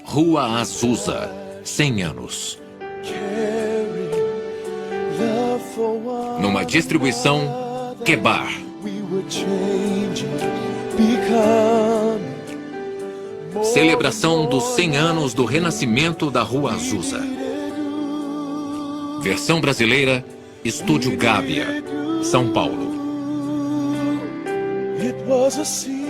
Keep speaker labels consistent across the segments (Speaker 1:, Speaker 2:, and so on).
Speaker 1: Rua Azusa, 100 anos. Numa distribuição Kebar. Celebração dos 100 anos do renascimento da Rua Azusa. Versão brasileira, Estúdio Gávea, São Paulo.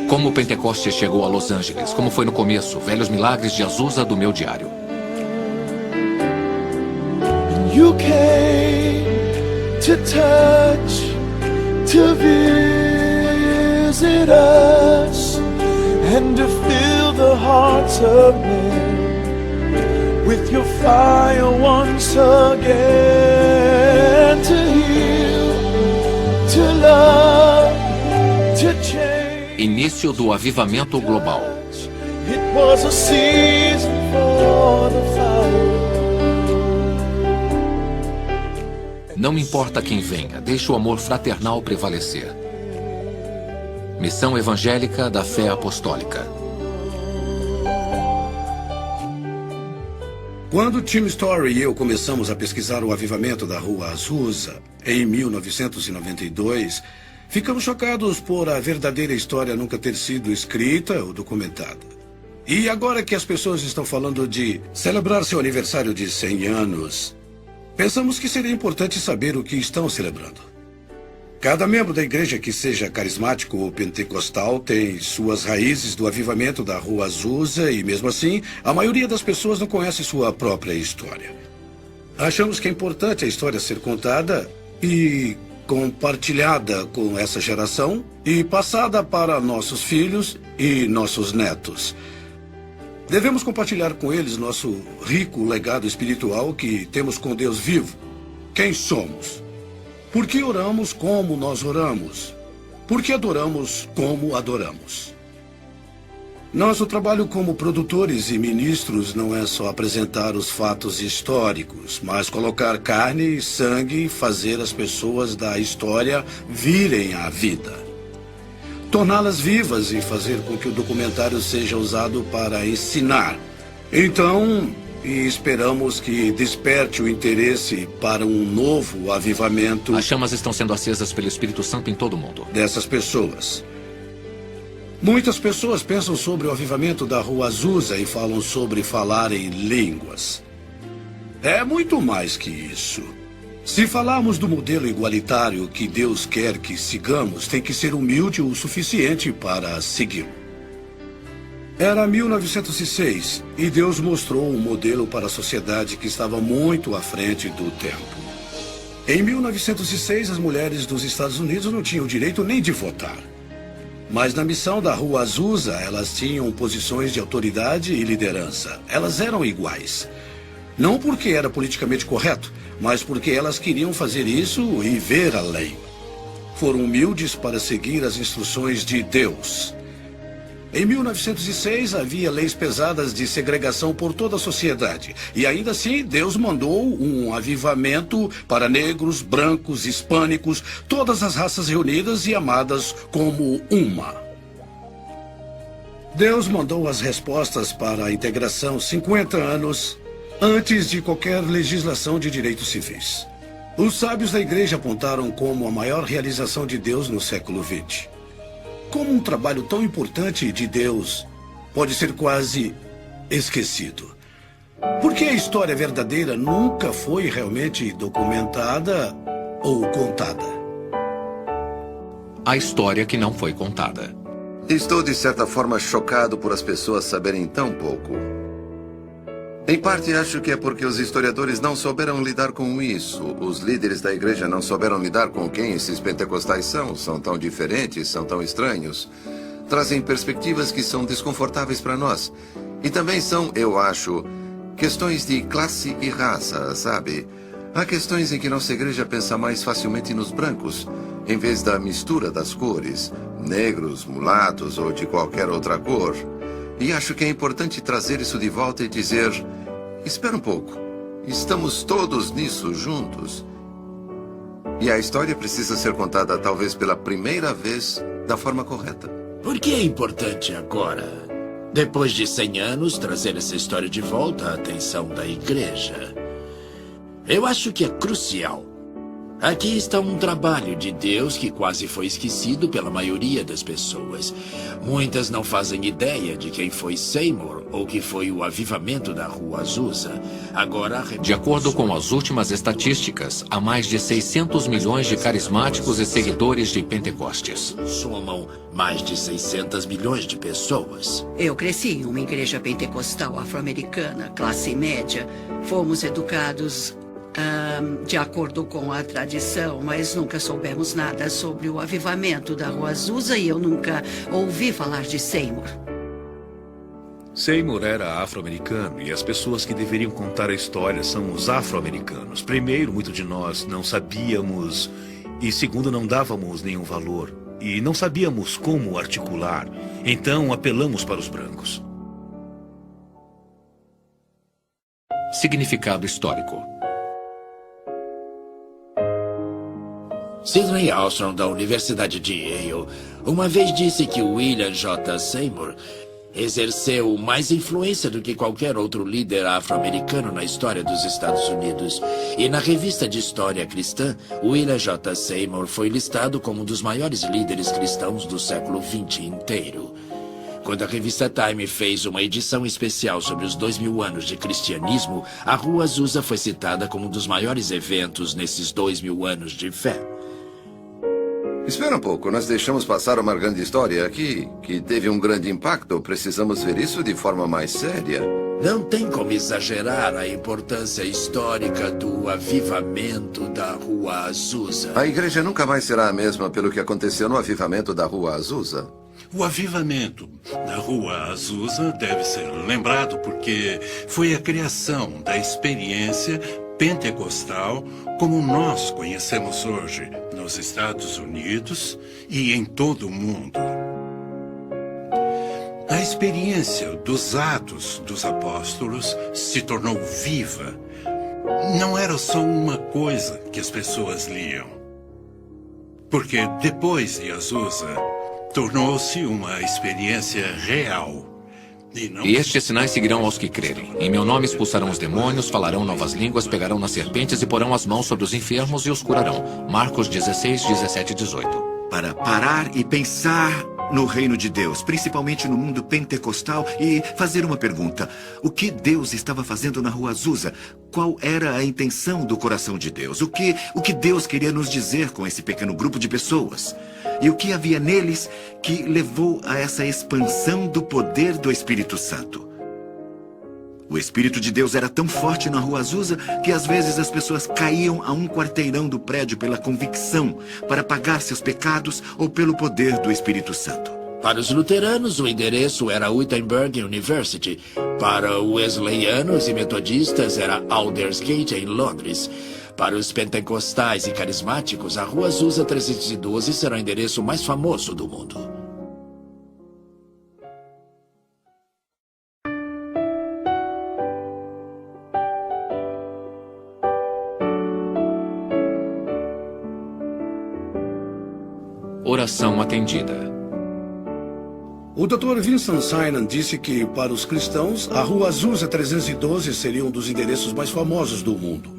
Speaker 1: Como o Pentecostes chegou a Los Angeles, como foi no começo, velhos milagres de Azusa do meu diário.
Speaker 2: You came to touch, to visit us, and to fill the hearts of men with your fire once again, to heal, to love, to change.
Speaker 1: Início do avivamento global.
Speaker 2: It was a season for the fire.
Speaker 1: Não importa quem venha, deixe o amor fraternal prevalecer. Missão evangélica da fé apostólica.
Speaker 3: Quando Tim Story e eu começamos a pesquisar o avivamento da Rua Azusa, em 1992, ficamos chocados por a verdadeira história nunca ter sido escrita ou documentada. E agora que as pessoas estão falando de celebrar seu aniversário de 100 anos, pensamos que seria importante saber o que estão celebrando. Cada membro da igreja que seja carismático ou pentecostal tem suas raízes do avivamento da Rua Azusa e, mesmo assim, a maioria das pessoas não conhece sua própria história. Achamos que é importante a história ser contada e compartilhada com essa geração e passada para nossos filhos e nossos netos. Devemos compartilhar com eles nosso rico legado espiritual que temos com Deus vivo. Quem somos? Por que oramos como nós oramos? Por que adoramos como adoramos? Nosso trabalho como produtores e ministros não é só apresentar os fatos históricos, mas colocar carne e sangue e fazer as pessoas da história virem à vida. Torná-las vivas e fazer com que o documentário seja usado para ensinar. Então, esperamos que desperte o interesse para um novo avivamento.
Speaker 1: As chamas estão sendo acesas pelo Espírito Santo em todo o mundo.
Speaker 3: Dessas pessoas. Muitas pessoas pensam sobre o avivamento da Rua Azusa e falam sobre falar em línguas. É muito mais que isso. Se falarmos do modelo igualitário que Deus quer que sigamos, tem que ser humilde o suficiente para segui-lo. Era 1906 e Deus mostrou um modelo para a sociedade que estava muito à frente do tempo. Em 1906, as mulheres dos Estados Unidos não tinham direito nem de votar. Mas na missão da Rua Azusa, elas tinham posições de autoridade e liderança. Elas eram iguais. Não porque era politicamente correto, mas porque elas queriam fazer isso e ver além. Foram humildes para seguir as instruções de Deus. Em 1906, havia leis pesadas de segregação por toda a sociedade. E ainda assim, Deus mandou um avivamento para negros, brancos, hispânicos, todas as raças reunidas e amadas como uma. Deus mandou as respostas para a integração 50 anos antes de qualquer legislação de direitos civis. Os sábios da igreja apontaram como a maior realização de Deus no século XX. Como um trabalho tão importante de Deus pode ser quase esquecido? Porque a história verdadeira nunca foi realmente documentada ou contada.
Speaker 1: A história que não foi contada.
Speaker 4: Estou, de certa forma, chocado por as pessoas saberem tão pouco. Em parte, acho que é porque os historiadores não souberam lidar com isso. Os líderes da igreja não souberam lidar com quem esses pentecostais são. São tão diferentes, são tão estranhos. Trazem perspectivas que são desconfortáveis para nós. E também são, eu acho, questões de classe e raça, sabe? Há questões em que nossa igreja pensa mais facilmente nos brancos, em vez da mistura das cores, negros, mulatos ou de qualquer outra cor. E acho que é importante trazer isso de volta e dizer: espera um pouco, estamos todos nisso juntos. E a história precisa ser contada talvez pela primeira vez da forma correta.
Speaker 5: Por que é importante agora? Depois de 100 anos, trazer essa história de volta à atenção da igreja. Eu acho que é crucial. Aqui está um trabalho de Deus que quase foi esquecido pela maioria das pessoas. Muitas não fazem ideia de quem foi Seymour ou que foi o avivamento da Rua Azusa. Agora,
Speaker 1: De acordo com as últimas estatísticas, há mais de 600 milhões de carismáticos e seguidores de Pentecostes.
Speaker 5: somam mais de 600 milhões de pessoas.
Speaker 6: Eu cresci em uma igreja pentecostal afro-americana, classe média. Fomos educados de acordo com a tradição, mas nunca soubemos nada sobre o avivamento da Rua Azusa e eu nunca ouvi falar de Seymour.
Speaker 7: Seymour era afro-americano e as pessoas que deveriam contar a história são os afro-americanos. Primeiro, muito de nós não sabíamos e segundo, não dávamos nenhum valor e não sabíamos como articular. Então, apelamos para os brancos.
Speaker 1: Significado histórico.
Speaker 5: Sidney Armstrong, da Universidade de Yale, uma vez disse que William J. Seymour exerceu mais influência do que qualquer outro líder afro-americano na história dos Estados Unidos. E na revista de História Cristã, William J. Seymour foi listado como um dos maiores líderes cristãos do século XX inteiro. Quando a revista Time fez uma edição especial sobre os 2000 anos de cristianismo, a Rua Azusa foi citada como um dos maiores eventos nesses 2000 anos de fé.
Speaker 4: Espera um pouco, nós deixamos passar uma grande história aqui, que teve um grande impacto. Precisamos ver isso de forma mais séria.
Speaker 5: Não tem como exagerar a importância histórica do avivamento da Rua Azusa.
Speaker 4: A igreja nunca mais será a mesma pelo que aconteceu no avivamento da Rua Azusa.
Speaker 8: O avivamento da Rua Azusa deve ser lembrado porque foi a criação da experiência pentecostal como nós conhecemos hoje nos Estados Unidos e em todo o mundo. A experiência dos Atos dos Apóstolos se tornou viva. Não era só uma coisa que as pessoas liam. Porque depois de Azusa, tornou-se uma experiência real.
Speaker 1: E estes sinais seguirão aos que crerem. Em meu nome expulsarão os demônios, falarão novas línguas, pegarão nas serpentes e porão as mãos sobre os enfermos e os curarão. Marcos 16, 17 e 18.
Speaker 9: Para parar e pensar no reino de Deus, principalmente no mundo pentecostal, e fazer uma pergunta. O que Deus estava fazendo na Rua Azusa? Qual era a intenção do coração de Deus? O que Deus queria nos dizer com esse pequeno grupo de pessoas? E o que havia neles que levou a essa expansão do poder do Espírito Santo? O Espírito de Deus era tão forte na Rua Azusa que às vezes as pessoas caíam a um quarteirão do prédio pela convicção para pagar seus pecados ou pelo poder do Espírito Santo.
Speaker 5: Para os luteranos, o endereço era Wittenberg University. Para os wesleyanos e metodistas, era Aldersgate, em Londres. Para os pentecostais e carismáticos, a Rua Azusa 312 será o endereço mais famoso do mundo.
Speaker 1: Oração atendida.
Speaker 3: O Dr. Vincent Synan disse que, para os cristãos, a Rua Azusa 312 seria um dos endereços mais famosos do mundo.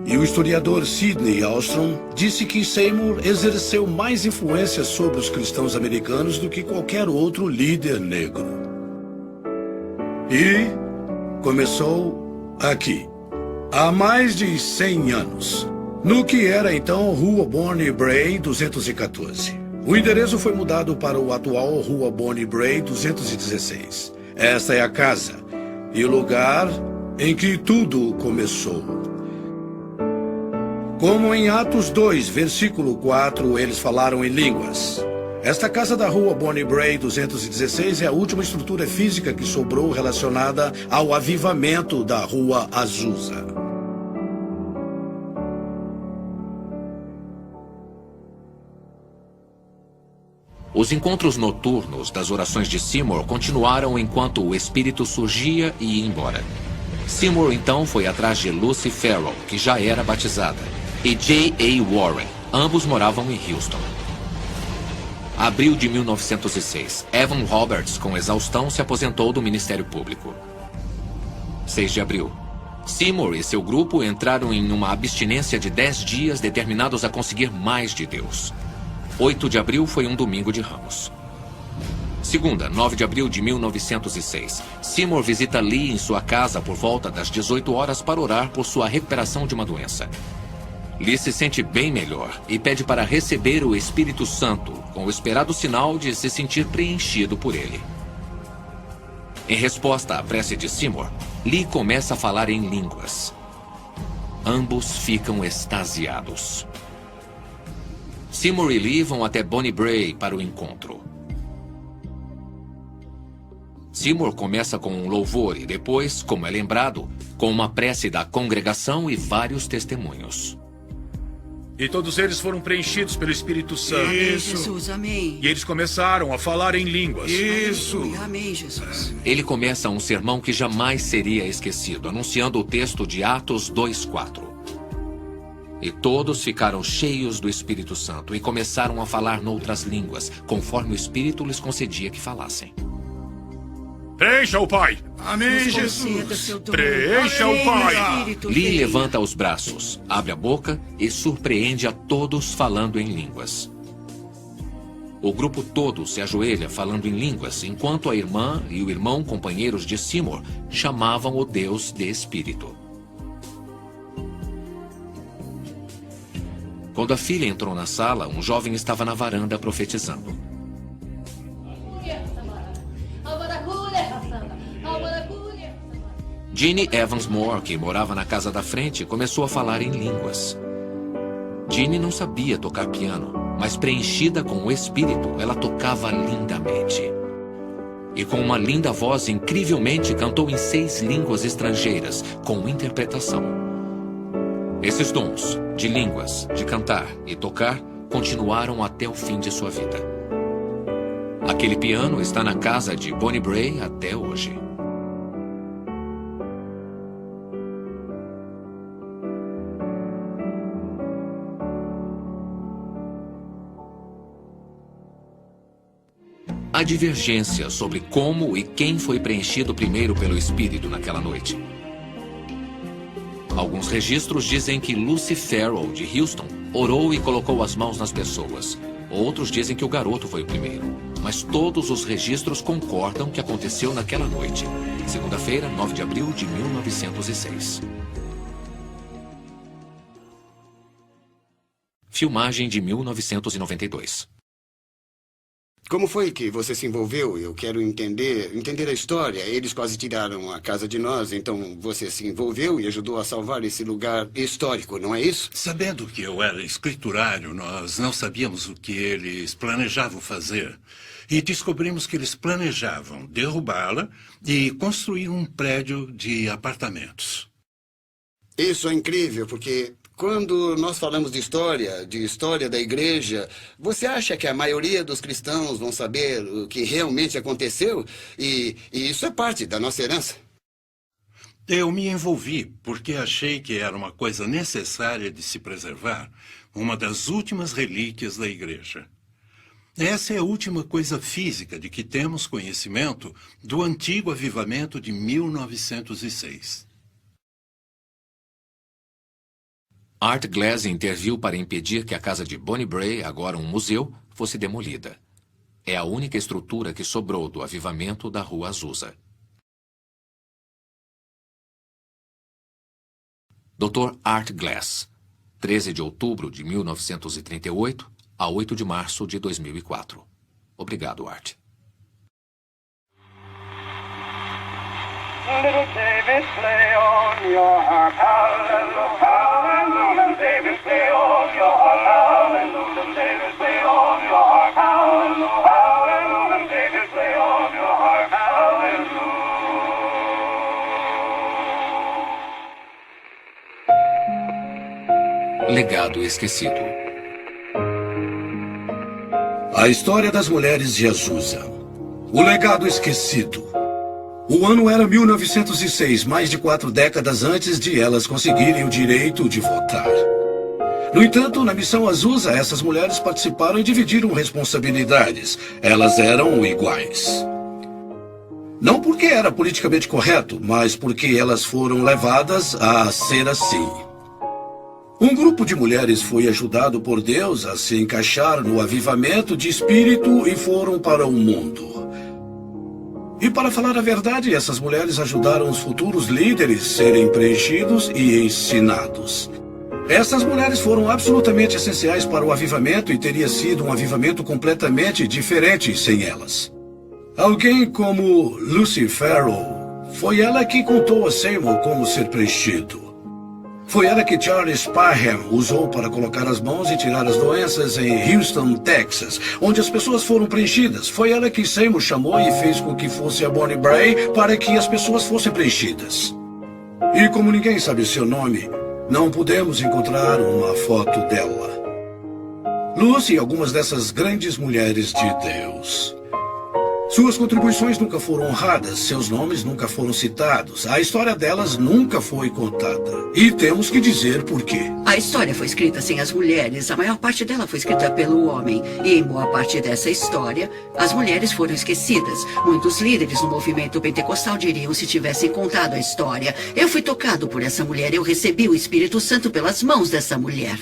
Speaker 3: E o historiador Sidney Armstrong disse que Seymour exerceu mais influência sobre os cristãos americanos do que qualquer outro líder negro. E começou aqui, há mais de 100 anos, no que era então Rua Bonnie Bray 214. O endereço foi mudado para o atual Rua Bonnie Bray 216. Esta é a casa e o lugar em que tudo começou. Como em Atos 2, versículo 4, eles falaram em línguas. Esta casa da Rua Bonnie Bray 216 é a última estrutura física que sobrou relacionada ao avivamento da Rua Azusa.
Speaker 1: Os encontros noturnos das orações de Seymour continuaram enquanto o espírito surgia e ia embora. Seymour então foi atrás de Lucy Farrell, que já era batizada, e J.A. Warren. Ambos moravam em Houston. Abril de 1906. Evan Roberts, com exaustão, se aposentou do Ministério Público. 6 de abril. Seymour e seu grupo entraram em uma abstinência de 10 dias determinados a conseguir mais de Deus. 8 de abril foi um domingo de Ramos. Segunda, 9 de abril de 1906. Seymour visita Lee em sua casa por volta das 18 horas para orar por sua recuperação de uma doença. Lee se sente bem melhor e pede para receber o Espírito Santo, com o esperado sinal de se sentir preenchido por ele. Em resposta à prece de Seymour, Lee começa a falar em línguas. Ambos ficam extasiados. Seymour e Lee vão até Bonnie Bray para o encontro. Seymour começa com um louvor e depois, como é lembrado, com uma prece da congregação e vários testemunhos.
Speaker 7: E todos eles foram preenchidos pelo Espírito Santo.
Speaker 6: Amém, Jesus, amém.
Speaker 7: E eles começaram a falar em línguas.
Speaker 6: Aleluia, amém, Jesus.
Speaker 1: Ele começa um sermão que jamais seria esquecido, anunciando o texto de Atos 2:4. E todos ficaram cheios do Espírito Santo e começaram a falar noutras línguas, conforme o Espírito lhes concedia que falassem.
Speaker 7: Preencha o Pai!
Speaker 2: Amém,
Speaker 6: Jesus.
Speaker 7: Preencha o Pai!
Speaker 1: Lee levanta os braços, abre a boca e surpreende a todos falando em línguas. O grupo todo se ajoelha falando em línguas, enquanto a irmã e o irmão, companheiros de Seymour, chamavam o Deus de Espírito. Quando a filha entrou na sala, um jovem estava na varanda profetizando. Jeannie Evans Moore, que morava na casa da frente, começou a falar em línguas. Jeannie não sabia tocar piano, mas preenchida com o Espírito, ela tocava lindamente. E com uma linda voz, incrivelmente, cantou em 6 línguas estrangeiras, com interpretação. Esses dons, de línguas, de cantar e tocar, continuaram até o fim de sua vida. Aquele piano está na casa de Bonnie Bray até hoje. Há divergência sobre como e quem foi preenchido primeiro pelo Espírito naquela noite. Alguns registros dizem que Lucy Farrell, de Houston, orou e colocou as mãos nas pessoas. Outros dizem que o garoto foi o primeiro. Mas todos os registros concordam que aconteceu naquela noite. Segunda-feira, 9 de abril de 1906. Filmagem de 1992.
Speaker 10: Como foi que você se envolveu? Eu quero entender a história. Eles quase tiraram a casa de nós, então você se envolveu e ajudou a salvar esse lugar histórico, não é isso?
Speaker 8: Sabendo que eu era escriturário, nós não sabíamos o que eles planejavam fazer. E descobrimos que eles planejavam derrubá-la e construir um prédio de apartamentos.
Speaker 10: Isso é incrível, porque quando nós falamos de história da igreja, você acha que a maioria dos cristãos vão saber o que realmente aconteceu? E isso é parte da nossa herança.
Speaker 8: Eu me envolvi porque achei que era uma coisa necessária de se preservar, uma das últimas relíquias da igreja. Essa é a última coisa física de que temos conhecimento do antigo avivamento de 1906.
Speaker 1: Art Glass interviu para impedir que a casa de Bonnie Bray, agora um museu, fosse demolida. É a única estrutura que sobrou do avivamento da Rua Azusa. Dr. Art Glass, 13 de outubro de 1938 a 8 de março de 2004. Obrigado, Art.
Speaker 11: Little David, play on your harp, hallelujah, hallelujah. David, play on your harp, hallelujah. David, play on your harp, hallelujah, hallelujah. David, play on your harp, hallelujah.
Speaker 1: Legado esquecido.
Speaker 3: A história das mulheres de Azusa. O legado esquecido. O ano era 1906, mais de 4 décadas antes de elas conseguirem o direito de votar. No entanto, na missão Azusa, essas mulheres participaram e dividiram responsabilidades. Elas eram iguais. Não porque era politicamente correto, mas porque elas foram levadas a ser assim. Um grupo de mulheres foi ajudado por Deus a se encaixar no avivamento de espírito e foram para o mundo. E para falar a verdade, essas mulheres ajudaram os futuros líderes a serem preenchidos e ensinados. Essas mulheres foram absolutamente essenciais para o avivamento e teria sido um avivamento completamente diferente sem elas. Alguém como Lucy Farrell, foi ela que contou a Seymour como ser preenchido. Foi ela que Charles Parham usou para colocar as mãos e tirar as doenças em Houston, Texas, onde as pessoas foram preenchidas. Foi ela que Seymour chamou e fez com que fosse a Bonnie Bray para que as pessoas fossem preenchidas. E como ninguém sabe seu nome, não pudemos encontrar uma foto dela. Lucy e algumas dessas grandes mulheres de Deus. Suas contribuições nunca foram honradas, seus nomes nunca foram citados, a história delas nunca foi contada. E temos que dizer por quê.
Speaker 6: A história foi escrita sem as mulheres, a maior parte dela foi escrita pelo homem. E em boa parte dessa história, as mulheres foram esquecidas. Muitos líderes no movimento pentecostal diriam se tivessem contado a história. Eu fui tocado por essa mulher, eu recebi o Espírito Santo pelas mãos dessa mulher.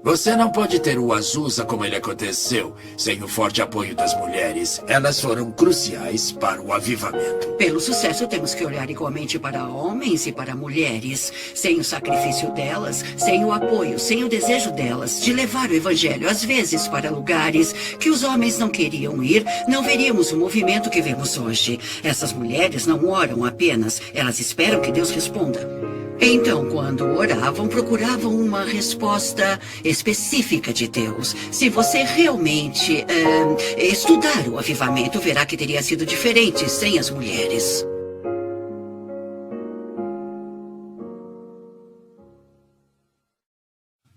Speaker 5: Você não pode ter o Azusa como ele aconteceu, sem o forte apoio das mulheres. Elas foram cruciais para o avivamento.
Speaker 6: Pelo sucesso, temos que olhar igualmente para homens e para mulheres. Sem o sacrifício delas, sem o apoio, sem o desejo delas de levar o evangelho, às vezes, para lugares que os homens não queriam ir, não veríamos o movimento que vemos hoje. Essas mulheres não oram apenas, elas esperam que Deus responda. Então, quando oravam, procuravam uma resposta específica de Deus. Se você realmente estudar o avivamento, verá que teria sido diferente sem as mulheres.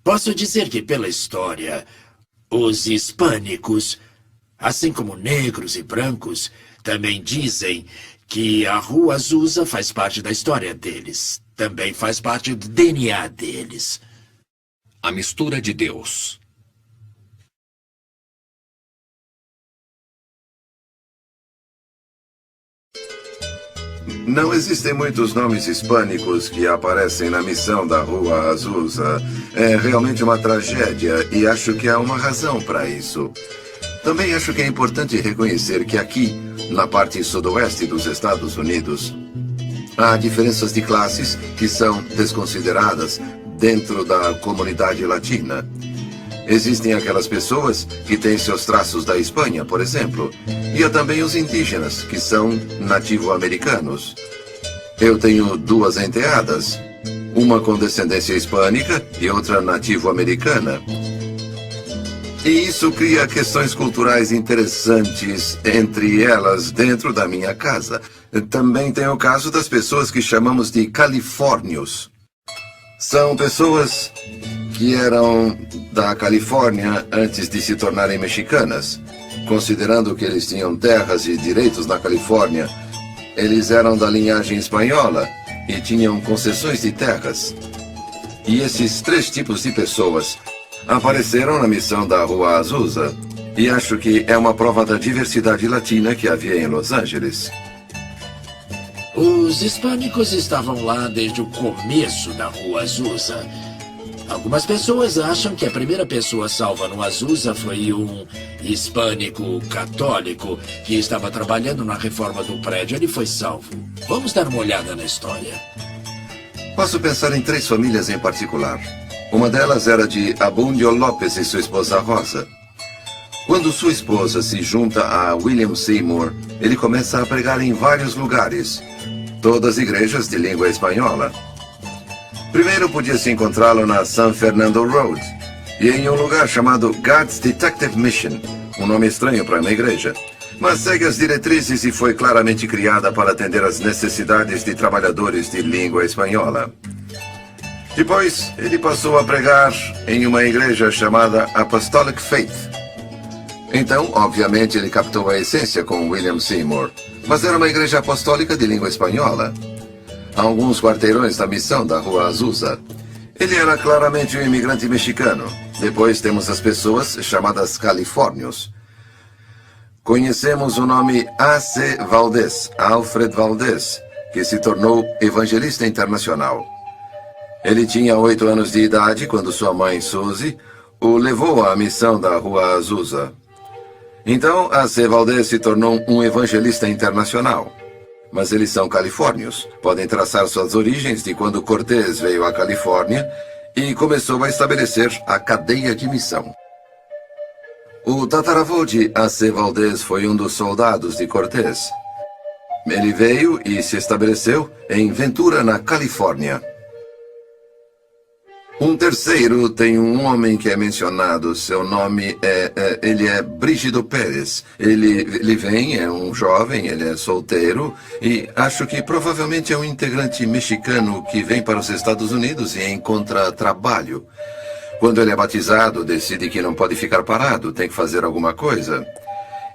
Speaker 5: Posso dizer que, pela história, os hispânicos, assim como negros e brancos, também dizem que a Rua Azusa faz parte da história deles. Também faz parte do DNA deles.
Speaker 1: A mistura de Deus.
Speaker 4: Não existem muitos nomes hispânicos que aparecem na missão da Rua Azusa. É realmente uma tragédia e acho que há uma razão para isso. Também acho que é importante reconhecer que aqui, na parte sudoeste dos Estados Unidos, há diferenças de classes que são desconsideradas dentro da comunidade latina. Existem aquelas pessoas que têm seus traços da Espanha, por exemplo, e há também os indígenas, que são nativo-americanos. Eu tenho duas enteadas, uma com descendência hispânica e outra nativo-americana. E isso cria questões culturais interessantes entre elas dentro da minha casa. Também tem o caso das pessoas que chamamos de califórnios. São pessoas que eram da Califórnia antes de se tornarem mexicanas. Considerando que eles tinham terras e direitos na Califórnia, eles eram da linhagem espanhola e tinham concessões de terras. E esses três tipos de pessoas apareceram na missão da Rua Azusa. E acho que é uma prova da diversidade latina que havia em Los Angeles.
Speaker 5: Os hispânicos estavam lá desde o começo da Rua Azusa. Algumas pessoas acham que a primeira pessoa salva no Azusa foi um hispânico católico que estava trabalhando na reforma do prédio. Ele foi salvo. Vamos dar uma olhada na história.
Speaker 4: Posso pensar em três famílias em particular. Uma delas era de Abundio Lopes e sua esposa Rosa. Quando sua esposa se junta a William Seymour, ele começa a pregar em vários lugares, todas igrejas de língua espanhola. Primeiro podia-se encontrá-lo na San Fernando Road e em um lugar chamado God's Detective Mission, um nome estranho para uma igreja, mas segue as diretrizes e foi claramente criada para atender às necessidades de trabalhadores de língua espanhola. Depois, ele passou a pregar em uma igreja chamada Apostolic Faith. Então, obviamente, ele captou a essência com William Seymour, mas era uma igreja apostólica de língua espanhola. A alguns quarteirões da missão da Rua Azusa. Ele era claramente um imigrante mexicano. Depois temos as pessoas chamadas califórnios. Conhecemos o nome A.C. Valdez, Alfred Valdez, que se tornou evangelista internacional. Ele tinha 8 anos de idade quando sua mãe, Suzy, o levou à missão da Rua Azusa. Então, A.C. Valdez se tornou um evangelista internacional. Mas eles são califórnios. Podem traçar suas origens de quando Cortés veio à Califórnia e começou a estabelecer a cadeia de missão. O tataravô de A.C. Valdez foi um dos soldados de Cortés. Ele veio e se estabeleceu em Ventura, na Califórnia. Um terceiro tem um homem que é mencionado, seu nome ele é Brígido Pérez. Ele vem, é um jovem, ele é solteiro e acho que provavelmente é um integrante mexicano que vem para os Estados Unidos e encontra trabalho. Quando ele é batizado, decide que não pode ficar parado, tem que fazer alguma coisa.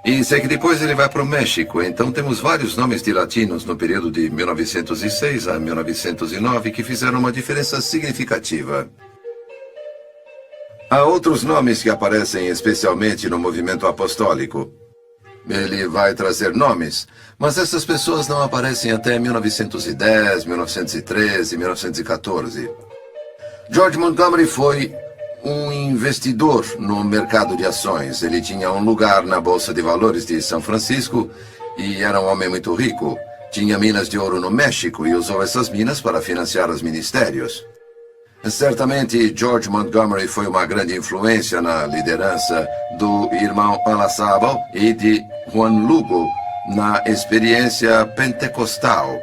Speaker 4: E sei que depois ele vai para o México, então temos vários nomes de latinos no período de 1906 a 1909 que fizeram uma diferença significativa. Há outros nomes que aparecem especialmente no movimento apostólico. Ele vai trazer nomes, mas essas pessoas não aparecem até 1910, 1913, 1914. George Montgomery foi um investidor no mercado de ações. Ele tinha um lugar na Bolsa de Valores de São Francisco e era um homem muito rico. Tinha minas de ouro no México e usou essas minas para financiar os ministérios. Certamente, George Montgomery foi uma grande influência na liderança do irmão Olazábal e de Juan Lugo na experiência pentecostal.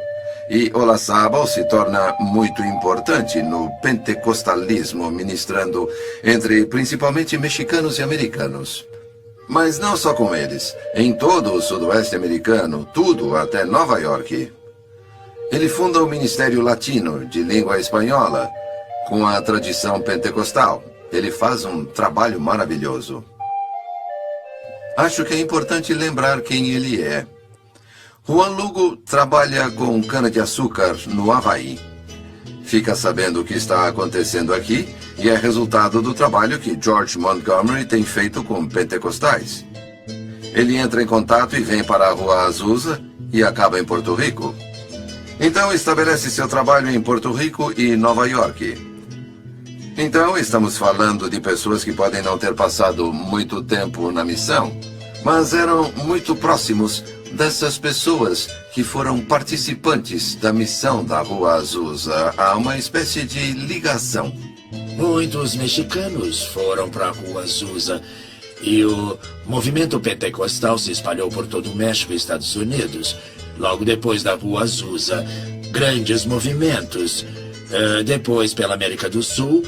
Speaker 4: E Olazábal se torna muito importante no pentecostalismo, ministrando entre principalmente mexicanos e americanos. Mas não só com eles. Em todo o sudoeste americano, tudo até Nova York. Ele funda o Ministério Latino de Língua Espanhola, com a tradição pentecostal. Ele faz um trabalho maravilhoso. Acho que é importante lembrar quem ele é. Juan Lugo trabalha com cana-de-açúcar no Havaí. Fica sabendo o que está acontecendo aqui e é resultado do trabalho que George Montgomery tem feito com pentecostais. Ele entra em contato e vem para a Rua Azusa e acaba em Porto Rico. Então estabelece seu trabalho em Porto Rico e Nova York. Então estamos falando de pessoas que podem não ter passado muito tempo na missão, mas eram muito próximos dessas pessoas que foram participantes da missão da Rua Azusa. Há uma espécie de ligação.
Speaker 5: Muitos mexicanos foram para a Rua Azusa e o movimento pentecostal se espalhou por todo o México e Estados Unidos. Logo depois da Rua Azusa, grandes movimentos. Depois pela América do Sul,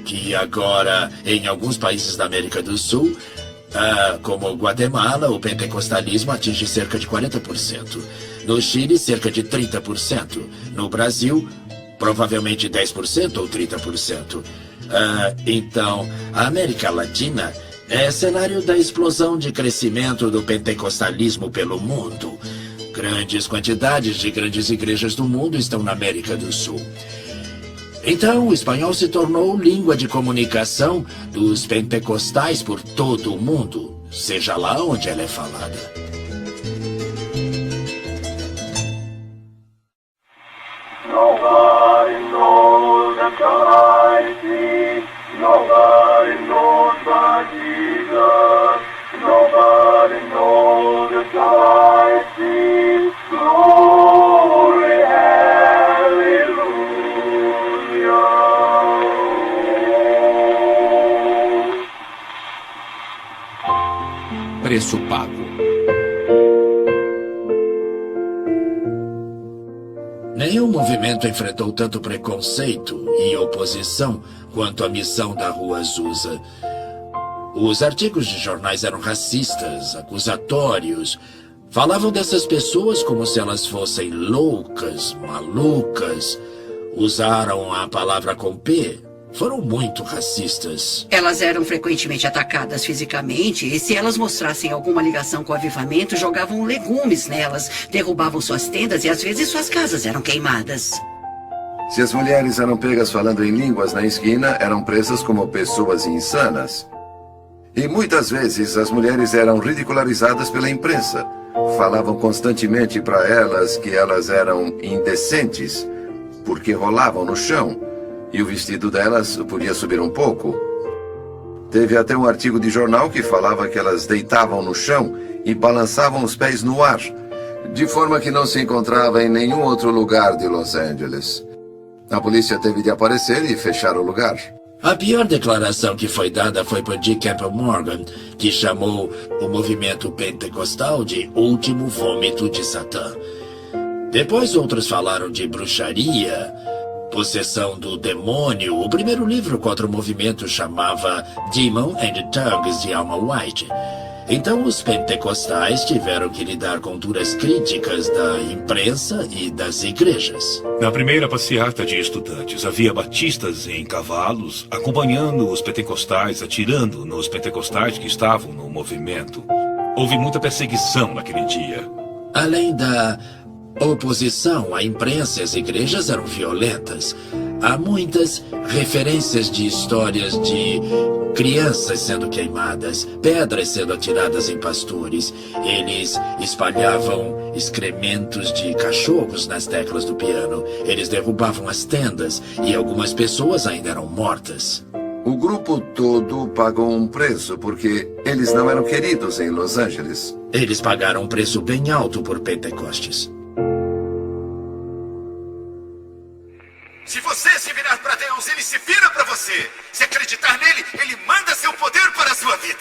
Speaker 5: que agora em alguns países da América do Sul, como Guatemala, o pentecostalismo atinge cerca de 40%. No Chile, cerca de 30%. No Brasil, provavelmente 10% ou 30%. Então, a América Latina é cenário da explosão de crescimento do pentecostalismo pelo mundo. Grandes quantidades de grandes igrejas do mundo estão na América do Sul. Então, o espanhol se tornou língua de comunicação dos pentecostais por todo o mundo, seja lá onde ela é falada.
Speaker 11: Nobody knows the God I see. Nobody knows but Jesus. Nobody knows the God I see. Glory, hallelujah.
Speaker 1: Preço pago.
Speaker 5: Nenhum movimento enfrentou tanto preconceito e oposição quanto a missão da Rua Azusa. Os artigos de jornais eram racistas, acusatórios. Falavam dessas pessoas como se elas fossem loucas, malucas. Usaram a palavra com P. Foram muito racistas.
Speaker 6: Elas eram frequentemente atacadas fisicamente e se elas mostrassem alguma ligação com o avivamento, jogavam legumes nelas, derrubavam suas tendas e às vezes suas casas eram queimadas.
Speaker 4: Se as mulheres eram pegas falando em línguas na esquina, eram presas como pessoas insanas. E muitas vezes as mulheres eram ridicularizadas pela imprensa. Falavam constantemente para elas que elas eram indecentes, porque rolavam no chão, e o vestido delas podia subir um pouco. Teve até um artigo de jornal que falava que elas deitavam no chão e balançavam os pés no ar, de forma que não se encontrava em nenhum outro lugar de Los Angeles. A polícia teve de aparecer e fechar o lugar.
Speaker 5: A pior declaração que foi dada foi por G. Campbell Morgan, que chamou o movimento pentecostal de último vômito de Satã. Depois outros falaram de bruxaria, possessão do demônio. O primeiro livro contra o movimento chamava Demon and Tongues, de Alma White. Então os pentecostais tiveram que lidar com duras críticas da imprensa e das igrejas.
Speaker 7: Na primeira passeata de estudantes, havia batistas em cavalos, acompanhando os pentecostais, atirando nos pentecostais que estavam no movimento. Houve muita perseguição naquele dia.
Speaker 5: Além da oposição, a imprensa e as igrejas eram violentas. Há muitas referências de histórias de crianças sendo queimadas, pedras sendo atiradas em pastores. Eles espalhavam excrementos de cachorros nas teclas do piano. Eles derrubavam as tendas e algumas pessoas ainda eram mortas.
Speaker 4: O grupo todo pagou um preço porque eles não eram queridos em Los Angeles.
Speaker 5: Eles pagaram um preço bem alto por Pentecostes.
Speaker 9: Se você se virar para Deus, ele se vira para você. Se acreditar nele, ele manda seu poder para a sua vida.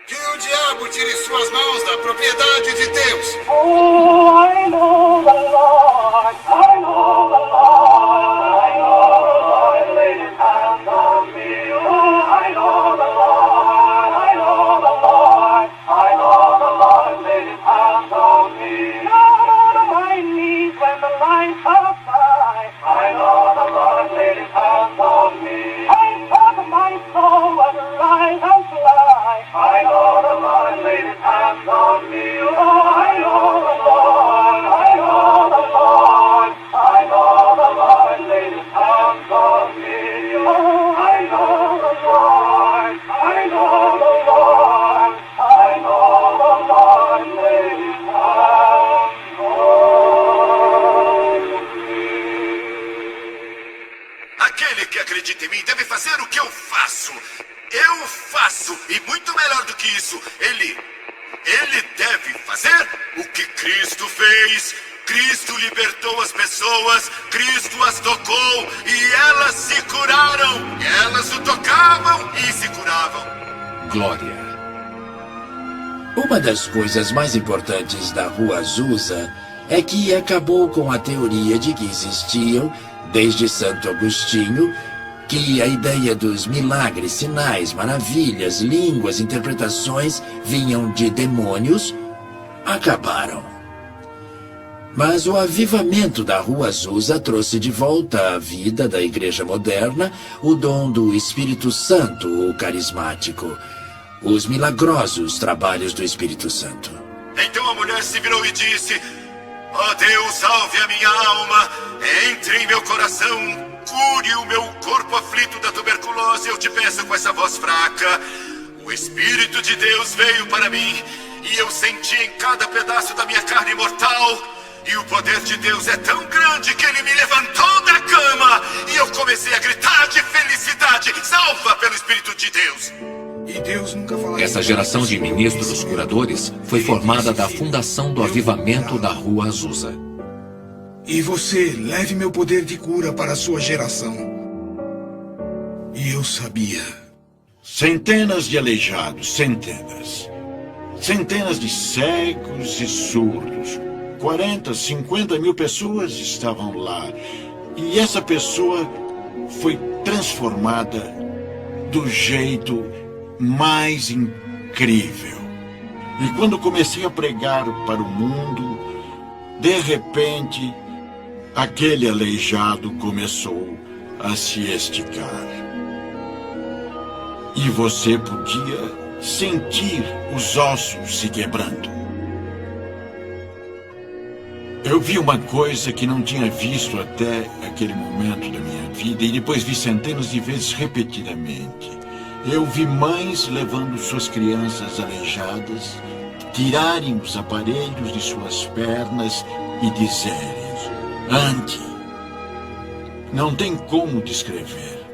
Speaker 10: Que o diabo tire suas mãos da propriedade de Deus.
Speaker 11: Oh, I know the Lord, I know the Lord, I know the Lord laid his hands on me. Oh, I know the Lord, I know the Lord, I know the Lord laid his hands on me. Down on my knees when the lights are by, I know the Lord laid his hands on me. I thought my soul was rise and fly. I know the Lord laid his hands on me. Oh, I know the Lord, I know the Lord, I know the Lord laid his hands on me. Oh, I know the Lord, I know the Lord, I know the Lord laid his hands on me.
Speaker 9: Aquele que acredita em mim deve fazer o que eu faço. Eu faço, e muito melhor do que isso, ele deve fazer o que Cristo fez. Cristo libertou as pessoas, Cristo as tocou e elas se curaram. Elas o tocavam e se curavam.
Speaker 1: Glória.
Speaker 5: Uma das coisas mais importantes da Rua Azusa é que acabou com a teoria de que existiam, desde Santo Agostinho, que a ideia dos milagres, sinais, maravilhas, línguas, interpretações vinham de demônios, acabaram. Mas o avivamento da Rua Azusa trouxe de volta à vida da igreja moderna o dom do Espírito Santo, o carismático, os milagrosos trabalhos do Espírito Santo.
Speaker 9: Então a mulher se virou e disse: ó Deus, salve a minha alma, entre em meu coração, cure o meu corpo aflito da tuberculose, eu te peço com essa voz fraca. O Espírito de Deus veio para mim e eu senti em cada pedaço da minha carne mortal. E o poder de Deus é tão grande que ele me levantou da cama e eu comecei a gritar de felicidade: salva pelo Espírito de Deus.
Speaker 3: E Deus nunca falaria.
Speaker 1: Essa geração de ministros curadores foi formada da fundação do avivamento da Rua Azusa.
Speaker 2: E você, leve meu poder de cura para a sua geração. E eu sabia.
Speaker 8: Centenas de aleijados, centenas. Centenas de cegos e surdos. 40, 50 mil pessoas estavam lá. E essa pessoa foi transformada do jeito mais incrível. E quando comecei a pregar para o mundo, de repente, aquele aleijado começou a se esticar. E você podia sentir os ossos se quebrando.
Speaker 12: Eu vi uma coisa que não tinha visto até aquele momento da minha vida e depois vi centenas de vezes repetidamente. Eu vi mães levando suas crianças aleijadas, tirarem os aparelhos de suas pernas e dizerem: ande. Não tem como descrever.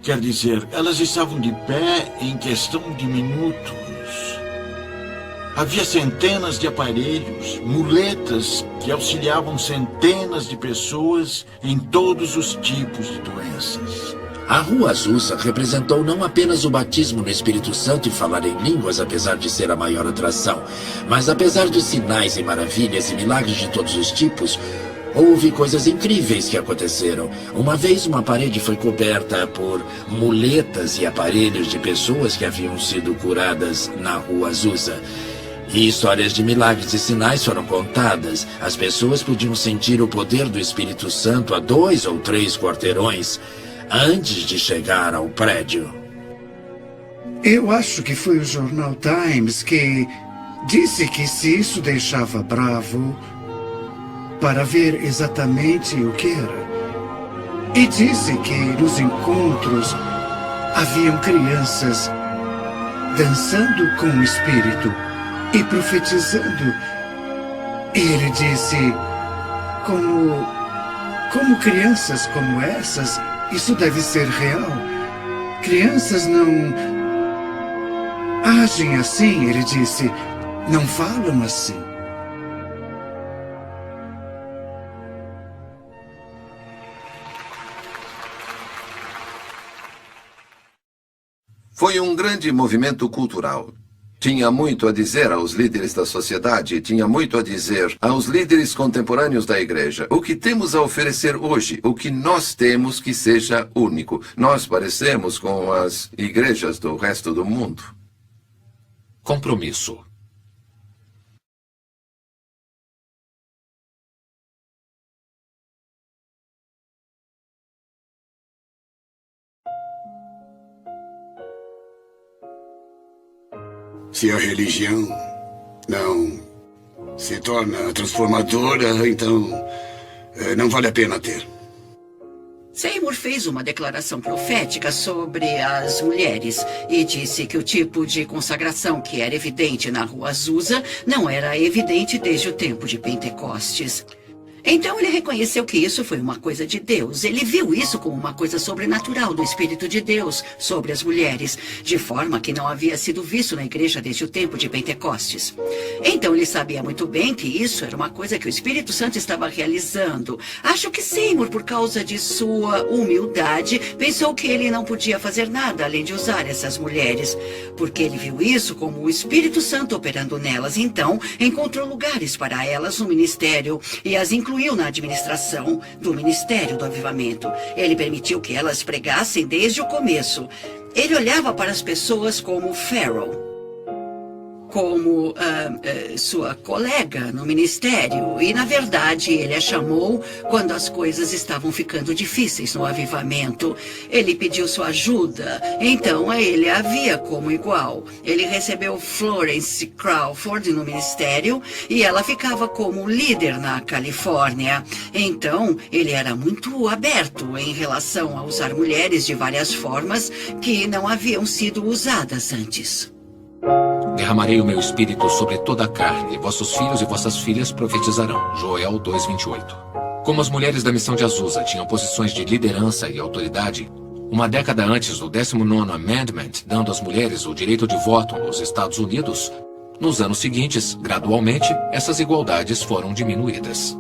Speaker 12: Quer dizer, elas estavam de pé em questão de minutos. Havia centenas de aparelhos, muletas que auxiliavam centenas de pessoas em todos os tipos de doenças.
Speaker 5: A Rua Azusa representou não apenas o batismo no Espírito Santo e falar em línguas, apesar de ser a maior atração, mas apesar de sinais e maravilhas e milagres de todos os tipos, houve coisas incríveis que aconteceram. Uma vez uma parede foi coberta por muletas e aparelhos de pessoas que haviam sido curadas na Rua Azusa. E histórias de milagres e sinais foram contadas. As pessoas podiam sentir o poder do Espírito Santo a 2 ou 3 quarteirões antes de chegar ao prédio.
Speaker 13: Eu acho que foi o jornal Times que disse que se isso deixava Bravo para ver exatamente o que era. E disse que nos encontros haviam crianças dançando com o Espírito e profetizando. E ele disse, como crianças como essas, isso deve ser real. Crianças não agem assim, ele disse, não falam assim.
Speaker 4: Foi um grande movimento cultural. Tinha muito a dizer aos líderes da sociedade, tinha muito a dizer aos líderes contemporâneos da igreja. O que temos a oferecer hoje, o que nós temos que seja único. Nós parecemos com as igrejas do resto do mundo.
Speaker 1: Compromisso.
Speaker 10: Se a religião não se torna transformadora, então não vale a pena ter.
Speaker 6: Seymour fez uma declaração profética sobre as mulheres e disse que o tipo de consagração que era evidente na Rua Azusa não era evidente desde o tempo de Pentecostes. Então ele reconheceu que isso foi uma coisa de Deus. Ele viu isso como uma coisa sobrenatural do Espírito de Deus sobre as mulheres, de forma que não havia sido visto na igreja desde o tempo de Pentecostes. Então ele sabia muito bem que isso era uma coisa que o Espírito Santo estava realizando. Acho que Seymour, por causa de sua humildade, pensou que ele não podia fazer nada além de usar essas mulheres, porque ele viu isso como o Espírito Santo operando nelas. Então encontrou lugares para elas no ministério e as incluiu na administração do Ministério do Avivamento. Ele permitiu que elas pregassem desde o começo. Ele olhava para as pessoas como Farrell, como sua colega no ministério. E, na verdade, ele a chamou quando as coisas estavam ficando difíceis no avivamento. Ele pediu sua ajuda, então ele a via como igual. Ele recebeu Florence Crawford no ministério e ela ficava como líder na Califórnia. Então, ele era muito aberto em relação a usar mulheres de várias formas que não haviam sido usadas antes.
Speaker 1: Derramarei o meu espírito sobre toda a carne, vossos filhos e vossas filhas profetizarão. Joel 2:28. Como as mulheres da missão de Azusa tinham posições de liderança e autoridade, uma década antes do 19º Amendment, dando às mulheres o direito de voto nos Estados Unidos, nos anos seguintes, gradualmente, essas igualdades foram diminuídas.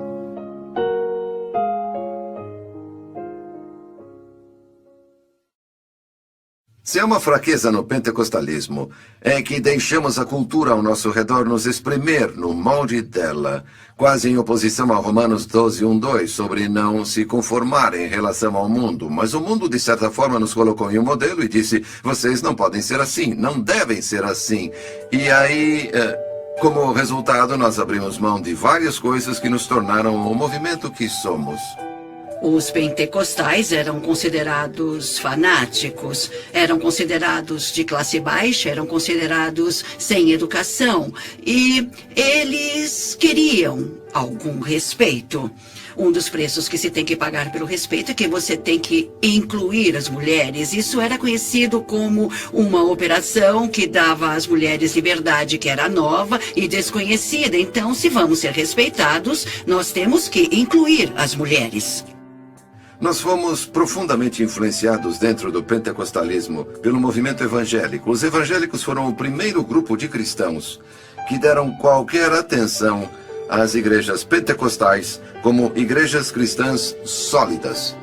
Speaker 4: Se há uma fraqueza no pentecostalismo, é que deixamos a cultura ao nosso redor nos espremer no molde dela, quase em oposição a Romanos 12:1-2, sobre não se conformar em relação ao mundo. Mas o mundo, de certa forma, nos colocou em um modelo e disse, vocês não podem ser assim, não devem ser assim. E aí, como resultado, nós abrimos mão de várias coisas que nos tornaram o movimento que somos.
Speaker 6: Os pentecostais eram considerados fanáticos, eram considerados de classe baixa, eram considerados sem educação. E eles queriam algum respeito. Um dos preços que se tem que pagar pelo respeito é que você tem que incluir as mulheres. Isso era conhecido como uma operação que dava às mulheres liberdade, que era nova e desconhecida. Então, se vamos ser respeitados, nós temos que incluir as mulheres.
Speaker 4: Nós fomos profundamente influenciados dentro do pentecostalismo pelo movimento evangélico. Os evangélicos foram o primeiro grupo de cristãos que deram qualquer atenção às igrejas pentecostais como igrejas cristãs sólidas.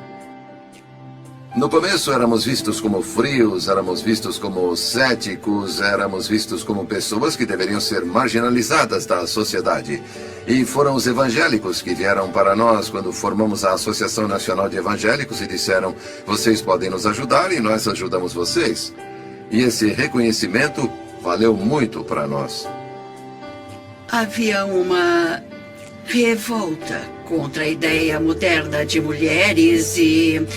Speaker 4: No começo éramos vistos como frios, éramos vistos como céticos, éramos vistos como pessoas que deveriam ser marginalizadas da sociedade. E foram os evangélicos que vieram para nós quando formamos a Associação Nacional de Evangélicos e disseram: vocês podem nos ajudar e nós ajudamos vocês. E esse reconhecimento valeu muito para nós.
Speaker 6: Havia uma revolta contra a ideia moderna de mulheres e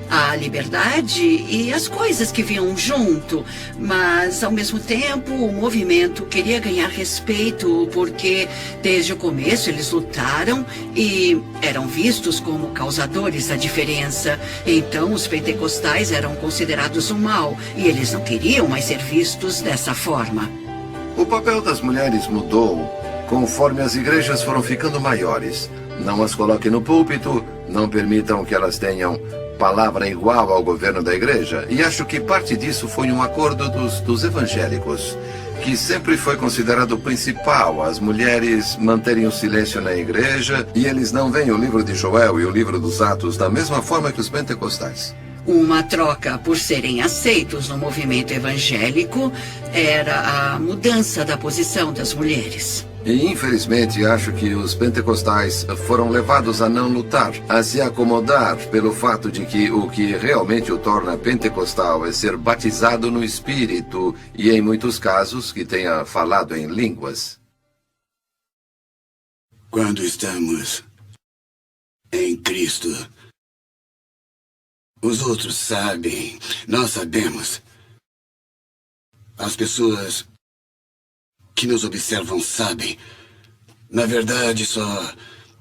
Speaker 6: a liberdade e as coisas que vinham junto, mas ao mesmo tempo o movimento queria ganhar respeito porque desde o começo eles lutaram e eram vistos como causadores da diferença. Então os pentecostais eram considerados um mal e eles não queriam mais ser vistos dessa forma.
Speaker 4: O papel das mulheres mudou conforme as igrejas foram ficando maiores. Não as coloquem no púlpito, não permitam que elas tenham palavra igual ao governo da igreja. E acho que parte disso foi um acordo dos evangélicos, que sempre foi considerado o principal, as mulheres manterem o silêncio na igreja, e eles não veem o livro de Joel e o livro dos Atos da mesma forma que os pentecostais.
Speaker 6: Uma troca por serem aceitos no movimento evangélico era a mudança da posição das mulheres.
Speaker 4: E, infelizmente, acho que os pentecostais foram levados a não lutar, a se acomodar pelo fato de que o que realmente o torna pentecostal é ser batizado no Espírito e, em muitos casos, que tenha falado em línguas.
Speaker 10: Quando estamos em Cristo, os outros sabem, nós sabemos. As pessoas que nos observam sabem. Na verdade, só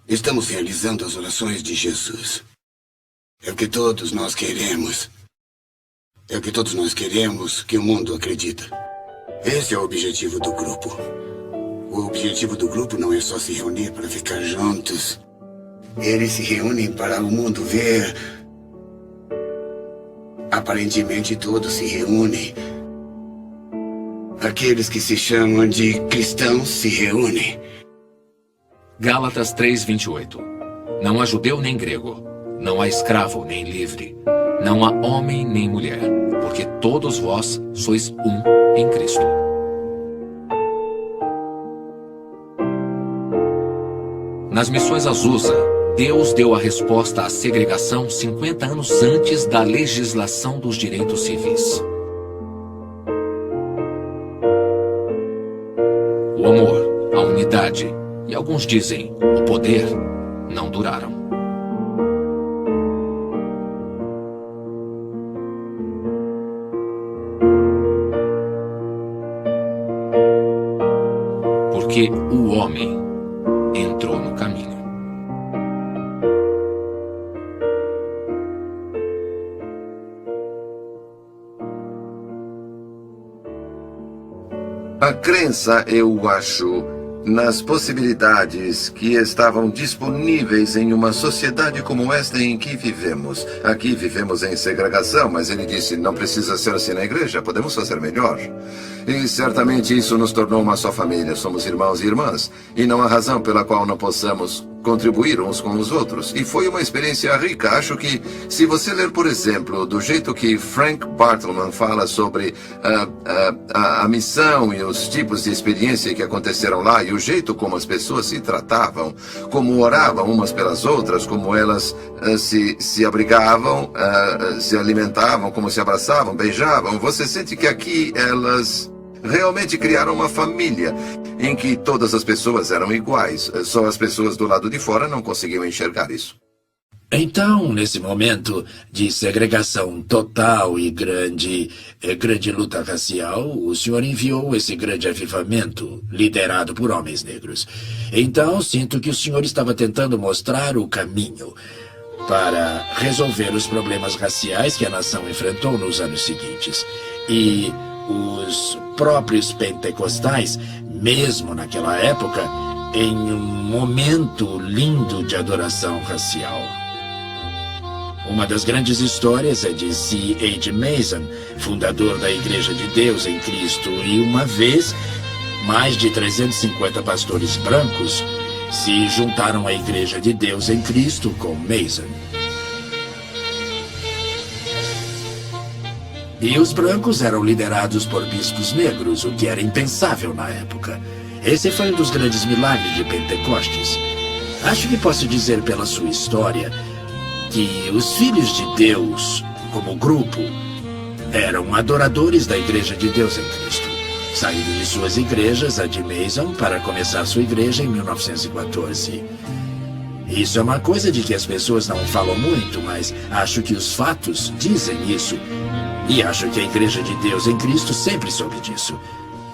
Speaker 10: estamos realizando as orações de Jesus. É o que todos nós queremos. É o que todos nós queremos que o mundo acredita. Esse é o objetivo do grupo. O objetivo do grupo não é só se reunir para ficar juntos. Eles se reúnem para o mundo ver. Aparentemente todos se reúnem. Aqueles que se chamam de cristãos se reúnem.
Speaker 1: Gálatas 3:28. Não há judeu nem grego, não há escravo nem livre, não há homem nem mulher, porque todos vós sois um em Cristo. Nas missões Azusa, Deus deu a resposta à segregação 50 anos antes da legislação dos direitos civis. O amor, a unidade e, alguns dizem, o poder não duraram. Porque o homem entrou no caminho.
Speaker 4: A crença, eu acho, nas possibilidades que estavam disponíveis em uma sociedade como esta em que vivemos. Aqui vivemos em segregação, mas ele disse, não precisa ser assim na igreja, podemos fazer melhor. E certamente isso nos tornou uma só família, somos irmãos e irmãs, e não há razão pela qual não possamos contribuir uns com os outros. E foi uma experiência rica. Acho que, se você ler, por exemplo, do jeito que Frank Bartleman fala sobre a missão e os tipos de experiência que aconteceram lá, e o jeito como as pessoas se tratavam, como oravam umas pelas outras, como elas se abrigavam, se alimentavam, como se abraçavam, beijavam, você sente que aqui elas realmente criaram uma família em que todas as pessoas eram iguais. Só as pessoas do lado de fora não conseguiam enxergar isso.
Speaker 5: Então, nesse momento de segregação total e grande luta racial, o senhor enviou esse grande avivamento, liderado por homens negros. Então, sinto que o senhor estava tentando mostrar o caminho para resolver os problemas raciais que a nação enfrentou nos anos seguintes. E os próprios pentecostais, mesmo naquela época, em um momento lindo de adoração racial. Uma das grandes histórias é de C.H. Mason, fundador da Igreja de Deus em Cristo, e uma vez, mais de 350 pastores brancos se juntaram à Igreja de Deus em Cristo com Mason. E os brancos eram liderados por bispos negros, o que era impensável na época. Esse foi um dos grandes milagres de Pentecostes. Acho que posso dizer pela sua história que os filhos de Deus, como grupo, eram adoradores da Igreja de Deus em Cristo, saindo de suas igrejas, a de Mason, para começar sua igreja em 1914. Isso é uma coisa de que as pessoas não falam muito, mas acho que os fatos dizem isso. E acho que a Igreja de Deus em Cristo sempre soube disso.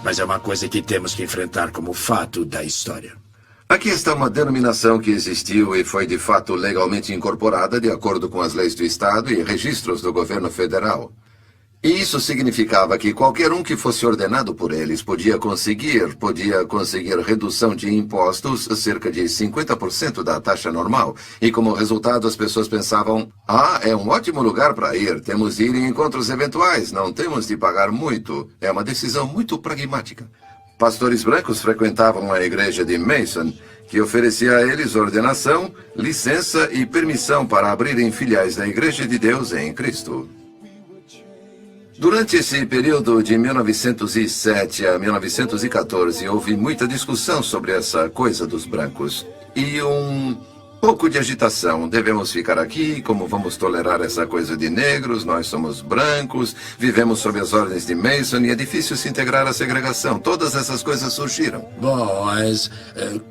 Speaker 5: Mas é uma coisa que temos que enfrentar como fato da história.
Speaker 4: Aqui está uma denominação que existiu e foi de fato legalmente incorporada de acordo com as leis do Estado e registros do governo federal. E isso significava que qualquer um que fosse ordenado por eles podia conseguir redução de impostos cerca de 50% da taxa normal. E como resultado as pessoas pensavam, é um ótimo lugar para ir, temos de ir em encontros eventuais, não temos de pagar muito. É uma decisão muito pragmática. Pastores brancos frequentavam a igreja de Mason, que oferecia a eles ordenação, licença e permissão para abrirem filiais da Igreja de Deus em Cristo. Durante esse período de 1907 a 1914, houve muita discussão sobre essa coisa dos brancos. E pouco de agitação. Devemos ficar aqui? Como vamos tolerar essa coisa de negros? Nós somos brancos, vivemos sob as ordens de Mason e é difícil se integrar à segregação. Todas essas coisas surgiram.
Speaker 5: Bom, as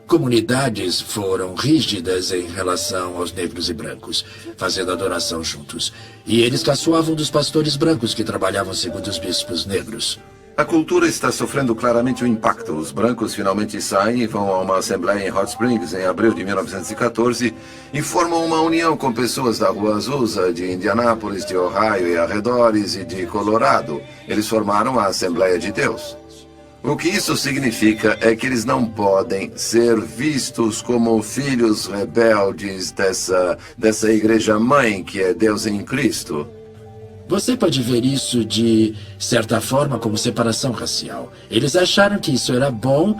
Speaker 5: comunidades foram rígidas em relação aos negros e brancos, fazendo adoração juntos. E eles caçoavam dos pastores brancos que trabalhavam segundo os bispos negros.
Speaker 4: A cultura está sofrendo claramente um impacto. Os brancos finalmente saem e vão a uma assembleia em Hot Springs em abril de 1914 e formam uma união com pessoas da Rua Azusa, de Indianápolis, de Ohio e arredores e de Colorado. Eles formaram a Assembleia de Deus. O que isso significa é que eles não podem ser vistos como filhos rebeldes dessa igreja-mãe que é Deus em Cristo.
Speaker 5: Você pode ver isso de certa forma como separação racial. Eles acharam que isso era bom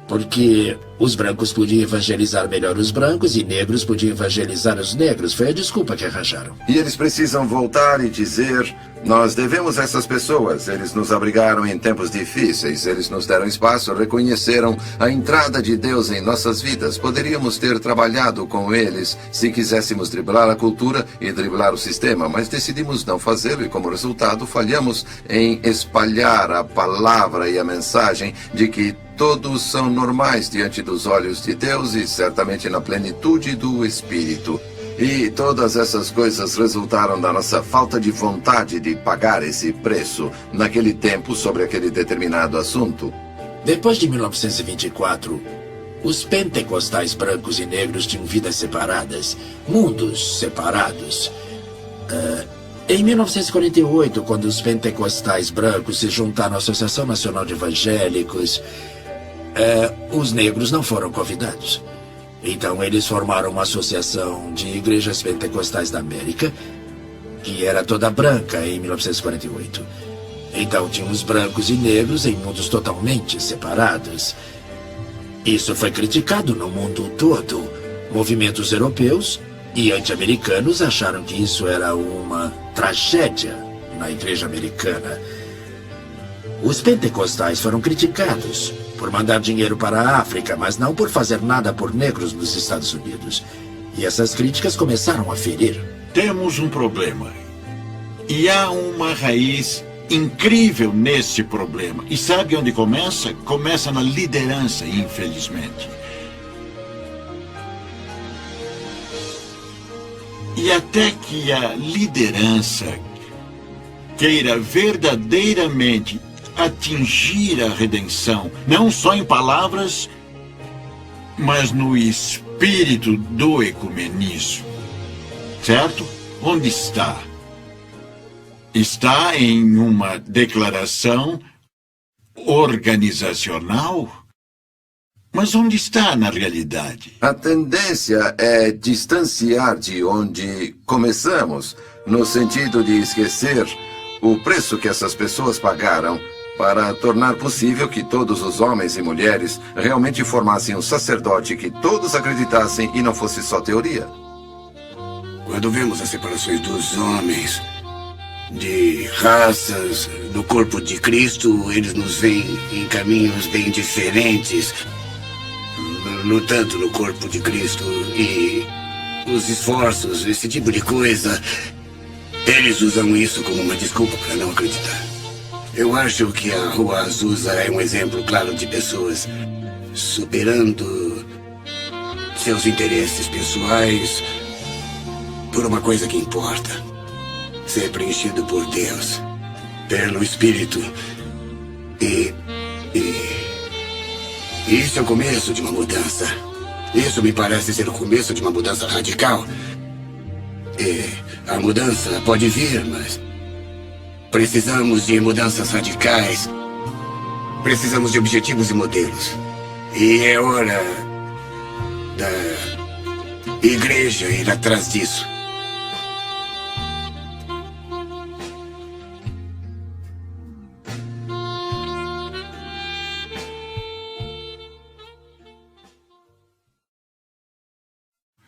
Speaker 5: porque os brancos podiam evangelizar melhor os brancos e negros podiam evangelizar os negros. Foi a desculpa que arranjaram.
Speaker 4: E eles precisam voltar e dizer, nós devemos a essas pessoas. Eles nos abrigaram em tempos difíceis, eles nos deram espaço, reconheceram a entrada de Deus em nossas vidas. Poderíamos ter trabalhado com eles se quiséssemos driblar a cultura e driblar o sistema, mas decidimos não fazê-lo e, como resultado, falhamos em espalhar a palavra e a mensagem de que todos são normais diante dos olhos de Deus e certamente na plenitude do Espírito. E todas essas coisas resultaram da nossa falta de vontade de pagar esse preço naquele tempo sobre aquele determinado assunto.
Speaker 5: Depois de 1924, os pentecostais brancos e negros tinham vidas separadas, mundos separados. Em 1948, quando os pentecostais brancos se juntaram à Associação Nacional de Evangélicos, os negros não foram convidados. Então eles formaram uma associação de igrejas pentecostais da América, que era toda branca em 1948. Então tínhamos brancos e negros em mundos totalmente separados. Isso foi criticado no mundo todo. Movimentos europeus e anti-americanos acharam que isso era uma tragédia na igreja americana. Os pentecostais foram criticados por mandar dinheiro para a África, mas não por fazer nada por negros nos Estados Unidos. E essas críticas começaram a ferir.
Speaker 12: Temos um problema. E há uma raiz incrível nesse problema. E sabe onde começa? Começa na liderança, infelizmente. E até que a liderança queira verdadeiramente atingir a redenção, não só em palavras, mas no espírito do ecumenismo. Certo? Onde está? Está em uma declaração organizacional? Mas onde está na realidade?
Speaker 4: A tendência é distanciar de onde começamos, no sentido de esquecer o preço que essas pessoas pagaram para tornar possível que todos os homens e mulheres realmente formassem um sacerdote que todos acreditassem e não fosse só teoria.
Speaker 10: Quando vemos as separações dos homens, de raças, do corpo de Cristo, eles nos veem em caminhos bem diferentes, lutando no corpo de Cristo, e os esforços, esse tipo de coisa, eles usam isso como uma desculpa para não acreditar. Eu acho que a Rua Azusa é um exemplo claro de pessoas superando seus interesses pessoais por uma coisa que importa: ser preenchido por Deus, pelo Espírito. E isso é o começo de uma mudança. Isso me parece ser o começo de uma mudança radical. E a mudança pode vir, mas precisamos de mudanças radicais. Precisamos de objetivos e modelos. E é hora da igreja ir atrás disso.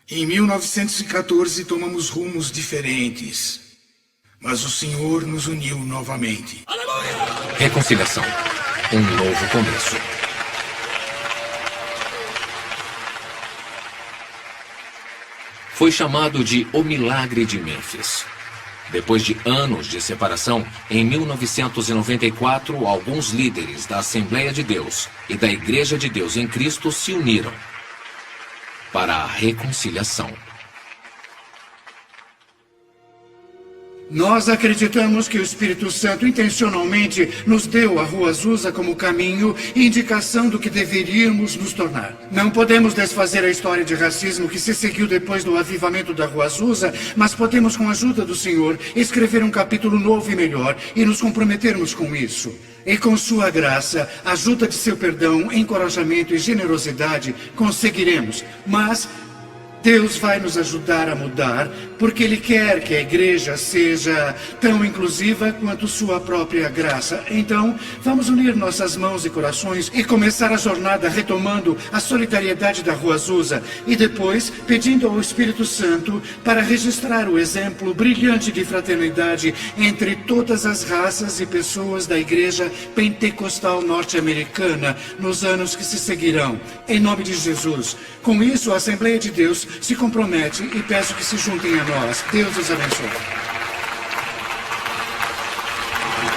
Speaker 13: Em 1914, tomamos rumos diferentes, mas o Senhor nos uniu novamente.
Speaker 1: Reconciliação. Um novo começo. Foi chamado de O Milagre de Mênfis. Depois de anos de separação, em 1994, alguns líderes da Assembleia de Deus e da Igreja de Deus em Cristo se uniram para a reconciliação.
Speaker 13: Nós acreditamos que o Espírito Santo intencionalmente nos deu a Rua Azusa como caminho e indicação do que deveríamos nos tornar. Não podemos desfazer a história de racismo que se seguiu depois do avivamento da Rua Azusa, mas podemos, com a ajuda do Senhor, escrever um capítulo novo e melhor e nos comprometermos com isso. E com sua graça, ajuda de seu perdão, encorajamento e generosidade, conseguiremos. Mas Deus vai nos ajudar a mudar, porque Ele quer que a igreja seja tão inclusiva quanto sua própria graça. Então, vamos unir nossas mãos e corações e começar a jornada retomando a solidariedade da Rua Azusa e depois pedindo ao Espírito Santo para registrar o exemplo brilhante de fraternidade entre todas as raças e pessoas da igreja pentecostal norte-americana nos anos que se seguirão. Em nome de Jesus. Com isso, a Assembleia de Deus se compromete e peço que se juntem a nós. Deus os abençoe.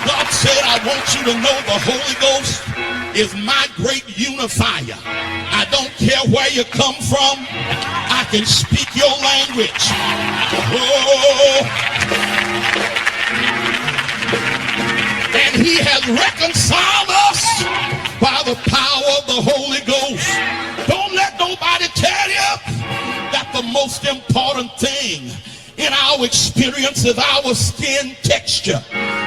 Speaker 14: God said, I want you to know the Holy Ghost is my great unifier. I don't care where you come from. I can speak your language. Oh. And He has reconciled us by the power of the Holy Ghost. Don't let nobody tell you that the most important thing in our experience is our skin texture.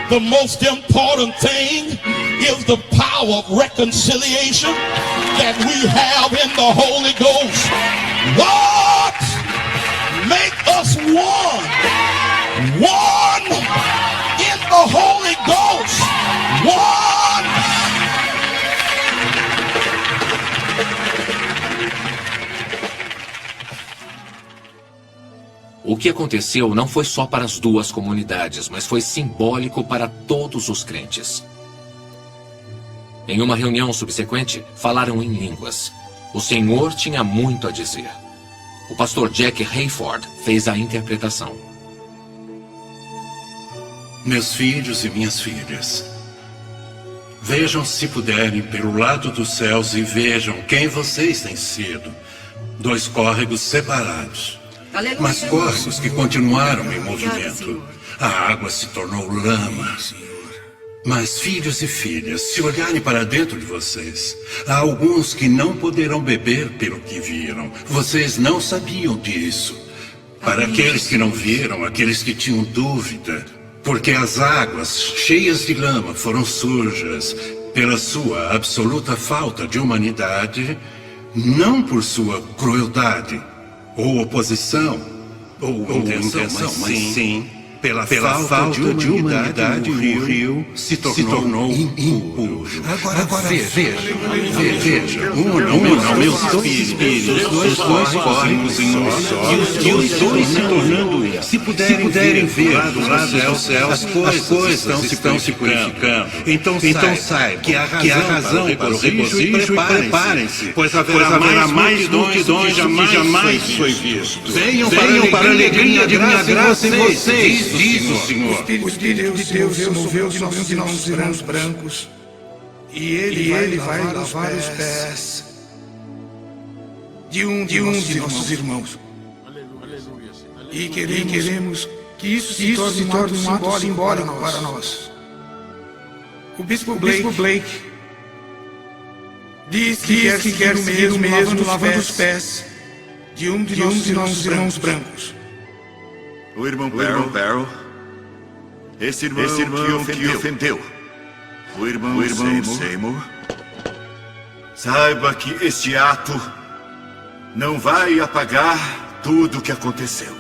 Speaker 14: The most important thing is the power of reconciliation that we have in the Holy Ghost. Lord, make us one. One in the Holy Ghost. One.
Speaker 1: O que aconteceu não foi só para as duas comunidades, mas foi simbólico para todos os crentes. Em uma reunião subsequente, falaram em línguas. O Senhor tinha muito a dizer. O pastor Jack Hayford fez a interpretação.
Speaker 8: Meus filhos e minhas filhas, vejam se puderem pelo lado dos céus e vejam quem vocês têm sido. 2 córregos separados.
Speaker 6: Aleluia.
Speaker 8: mas corpos que continuaram em
Speaker 6: Obrigada,
Speaker 8: movimento.
Speaker 6: Senhor.
Speaker 8: A água se tornou lama. Mas, filhos e filhas, se olharem para dentro de vocês, há alguns que não poderão beber pelo que viram. Vocês não sabiam disso. Para aqueles que não viram, aqueles que tinham dúvida, porque as águas cheias de lama foram sujas pela sua absoluta falta de humanidade, não por sua crueldade, ou oposição, ou intenção, mas sim pela falta de humanidade, o rio se tornou impuro. Agora veja, unam meus espíritos, os dois corpos em um só, e os dois se tornando um. Se puderem ver do lado do céu, as coisas estão se purificando. Então saiba que há razão para o regozijo e preparem-se, pois haverá mais multidões que jamais foi visto. Venham para a alegria de minha graça em vocês, diz o Senhor.
Speaker 13: O Espírito de Deus se moveu sobre um de nossos irmãos brancos, e ele vai lavar os pés de um de nossos irmãos. E queremos que isso se torne um ato simbólico para nós. O Bispo Blake diz que quer seguir o mesmo lavando os pés de um de nossos irmãos brancos.
Speaker 9: O irmão Barrow, esse irmão que ofendeu. O irmão Seymour. Saiba que este ato não vai apagar tudo o que aconteceu,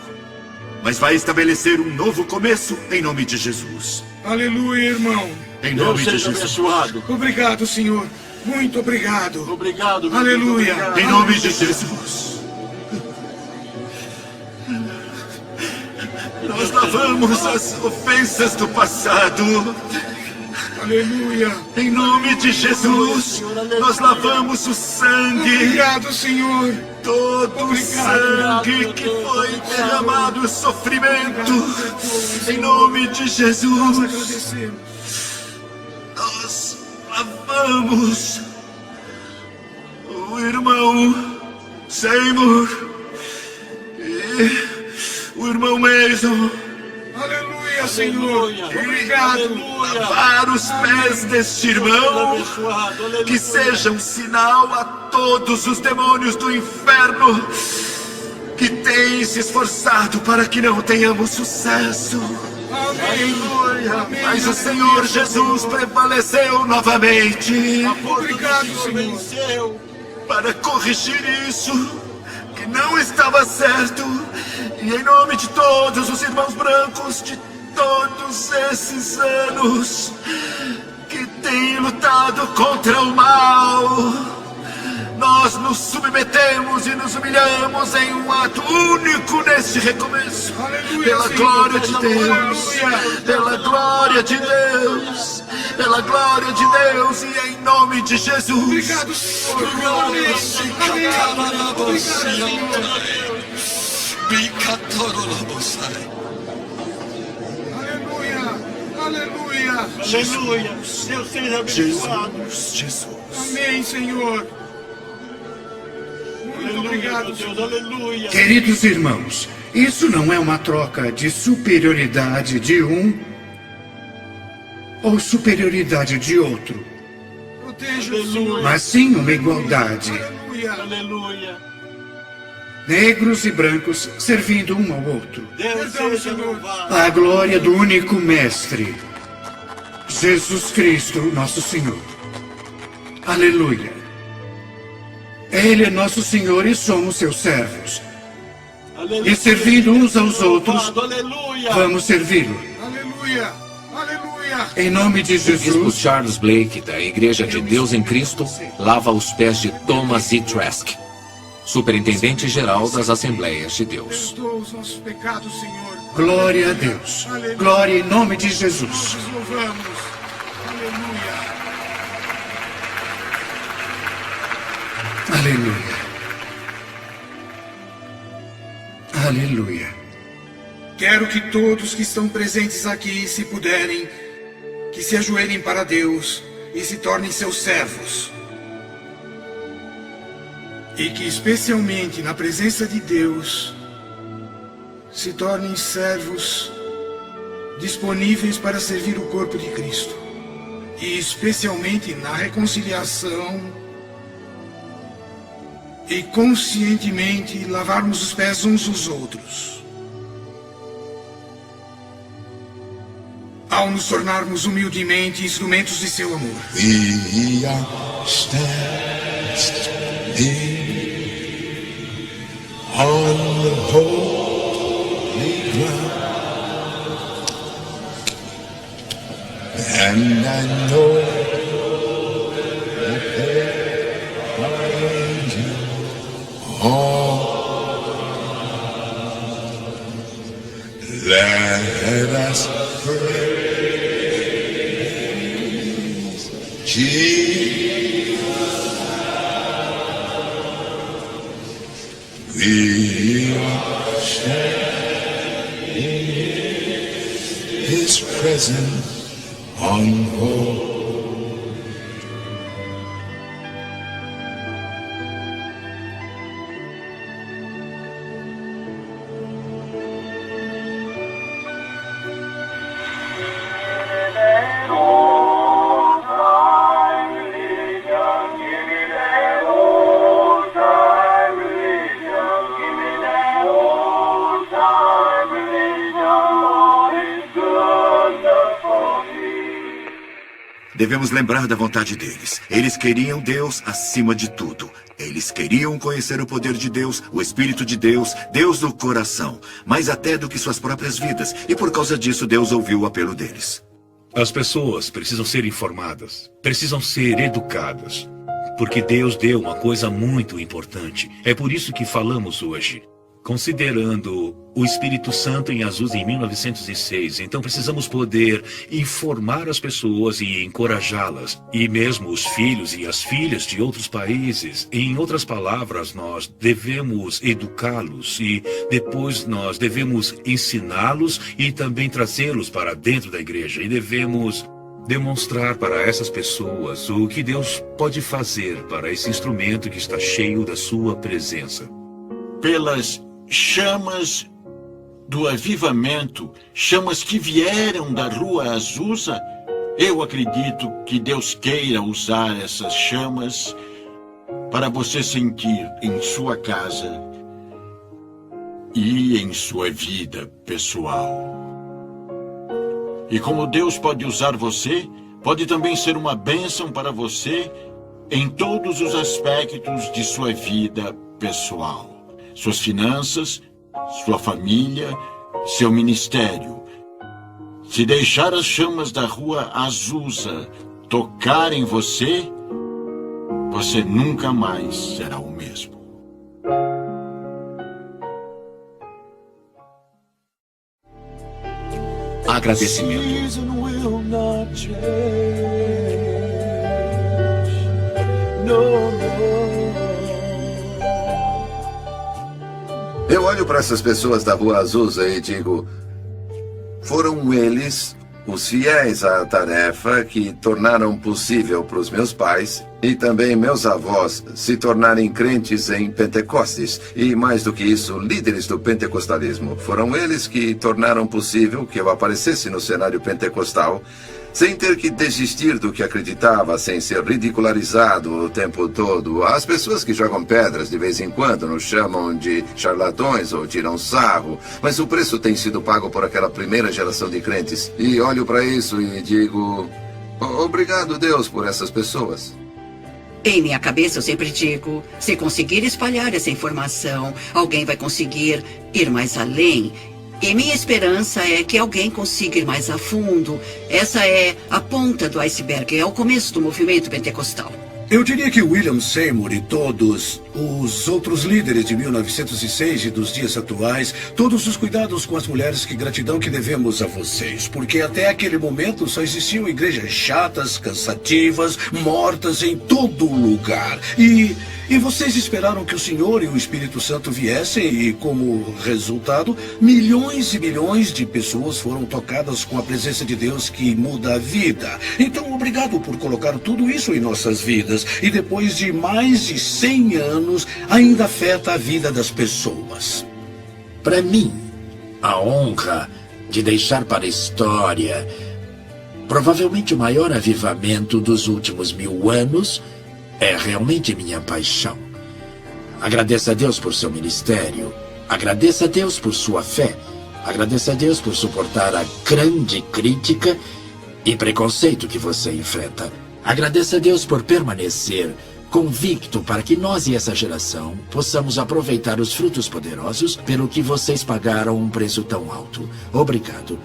Speaker 9: mas vai estabelecer um novo começo em nome de Jesus.
Speaker 13: Aleluia, irmão.
Speaker 9: Em nome de Jesus.
Speaker 12: Abençoado.
Speaker 13: Obrigado, Senhor. Muito obrigado.
Speaker 12: Obrigado, meu
Speaker 13: Aleluia.
Speaker 12: Deus, obrigado.
Speaker 9: Em nome de Jesus. Nós lavamos as ofensas do passado.
Speaker 13: Aleluia.
Speaker 9: Em nome de Jesus, nós lavamos o sangue.
Speaker 13: Obrigado, Senhor.
Speaker 9: Todo o sangue que foi derramado, o sofrimento. Em nome de Jesus, nós lavamos o irmão Seymour e o irmão Mason.
Speaker 13: Aleluia, Senhor. Obrigado.
Speaker 9: Lavar os pés deste irmão, que seja um sinal a todos os demônios do inferno que têm se esforçado para que não tenhamos sucesso.
Speaker 13: Aleluia.
Speaker 9: Mas o Senhor Jesus prevaleceu novamente.
Speaker 13: Obrigado, Senhor.
Speaker 9: Para corrigir isso que não estava certo. E em nome de todos os irmãos brancos de todos esses anos que têm lutado contra o mal, nós nos submetemos e nos humilhamos em um ato único neste recomeço.
Speaker 13: Aleluia,
Speaker 9: pela
Speaker 13: Senhor.
Speaker 9: glória de Deus,
Speaker 13: Aleluia.
Speaker 9: pela glória de Deus, pela glória de Deus e em nome de Jesus.
Speaker 13: Obrigado, Senhor. Amém. Aleluia. Aleluia.
Speaker 12: Aleluia. Deus seja abençoado.
Speaker 9: Jesus.
Speaker 13: Amém, Senhor. Muito obrigado,
Speaker 12: Deus. Aleluia.
Speaker 13: Queridos irmãos, isso não é uma troca de superioridade de um ou superioridade de outro, mas sim uma igualdade.
Speaker 12: Aleluia.
Speaker 13: Negros e brancos servindo um ao outro.
Speaker 12: Deus seja louvado.
Speaker 13: A glória do único Mestre, Jesus Cristo, nosso Senhor. Aleluia. Ele é nosso Senhor e somos seus servos.
Speaker 12: Aleluia.
Speaker 13: E servindo uns aos outros,
Speaker 12: Aleluia.
Speaker 13: vamos servi-lo.
Speaker 11: Aleluia. Aleluia.
Speaker 13: Em nome de
Speaker 1: O bispo
Speaker 13: Jesus.
Speaker 1: Charles Blake, da Igreja de Deus em Cristo, lava os pés de Thomas E. Trask, superintendente-geral das Assembleias de Deus.
Speaker 11: Perdoa os nossos pecados, Senhor.
Speaker 13: Glória a Deus. Glória em nome de Jesus.
Speaker 11: Nós louvamos. Aleluia.
Speaker 13: Aleluia. Aleluia.
Speaker 11: Quero que todos que estão presentes aqui, se puderem, que se ajoelhem para Deus e se tornem seus servos. E que, especialmente na presença de Deus,
Speaker 15: se tornem servos disponíveis para servir o corpo de Cristo. E especialmente na reconciliação e conscientemente lavarmos os pés uns dos outros. Ao nos tornarmos humildemente instrumentos de seu amor.
Speaker 12: We are standing on the holy ground, and I know that there are angels all. Let us praise Jesus. We are standing in His presence on hold.
Speaker 9: Devemos lembrar da vontade deles. Eles queriam Deus acima de tudo. Eles queriam conhecer o poder de Deus, o Espírito de Deus, Deus do coração, mais até do que suas próprias vidas. E por causa disso, Deus ouviu o apelo deles.
Speaker 7: As pessoas precisam ser informadas, precisam ser educadas, porque Deus deu uma coisa muito importante. É por isso que falamos hoje. Considerando o Espírito Santo em Azusa em 1906, então precisamos poder informar as pessoas e encorajá-las, e mesmo os filhos e as filhas de outros países. Em outras palavras, nós devemos educá-los e depois nós devemos ensiná-los e também trazê-los para dentro da igreja, e devemos demonstrar para essas pessoas o que Deus pode fazer para esse instrumento que está cheio da sua presença.
Speaker 12: Pelas chamas do avivamento, chamas que vieram da Rua Azusa, eu acredito que Deus queira usar essas chamas para você sentir em sua casa e em sua vida pessoal. E como Deus pode usar você, pode também ser uma bênção para você em todos os aspectos de sua vida pessoal. Suas finanças, sua família, seu ministério. Se deixar as chamas da Rua Azusa tocar em você, você nunca mais será o mesmo.
Speaker 1: Agradecimento.
Speaker 4: Eu olho para essas pessoas da Rua Azusa e digo, foram eles, os fiéis à tarefa, que tornaram possível para os meus pais e também meus avós se tornarem crentes em Pentecostes. E mais do que isso, líderes do pentecostalismo. Foram eles que tornaram possível que eu aparecesse no cenário pentecostal, sem ter que desistir do que acreditava, sem ser ridicularizado o tempo todo. As pessoas que jogam pedras de vez em quando nos chamam de charlatões ou tiram sarro, mas o preço tem sido pago por aquela primeira geração de crentes. E olho para isso e digo, obrigado, Deus, por essas pessoas.
Speaker 6: Em minha cabeça eu sempre digo, se conseguir espalhar essa informação, alguém vai conseguir ir mais além. E minha esperança é que alguém consiga ir mais a fundo. Essa é a ponta do iceberg, é o começo do movimento pentecostal.
Speaker 3: Eu diria que William Seymour e todos os outros líderes de 1906 e dos dias atuais, todos os cuidados com as mulheres, que gratidão que devemos a vocês, porque até aquele momento só existiam igrejas chatas, cansativas, mortas em todo lugar. E vocês esperaram que o Senhor e o Espírito Santo viessem e, como resultado, milhões e milhões de pessoas foram tocadas com a presença de Deus que muda a vida. Então, obrigado por colocar tudo isso em nossas vidas. E depois de mais de 100 anos, ainda afeta a vida das pessoas.
Speaker 5: Para mim, a honra de deixar para a história provavelmente o maior avivamento dos últimos 1000 anos é realmente minha paixão. Agradeça a Deus por seu ministério. Agradeça a Deus por sua fé. Agradeça a Deus por suportar a grande crítica e preconceito que você enfrenta. Agradeça a Deus por permanecer convicto para que nós e essa geração possamos aproveitar os frutos poderosos pelo que vocês pagaram um preço tão alto. Obrigado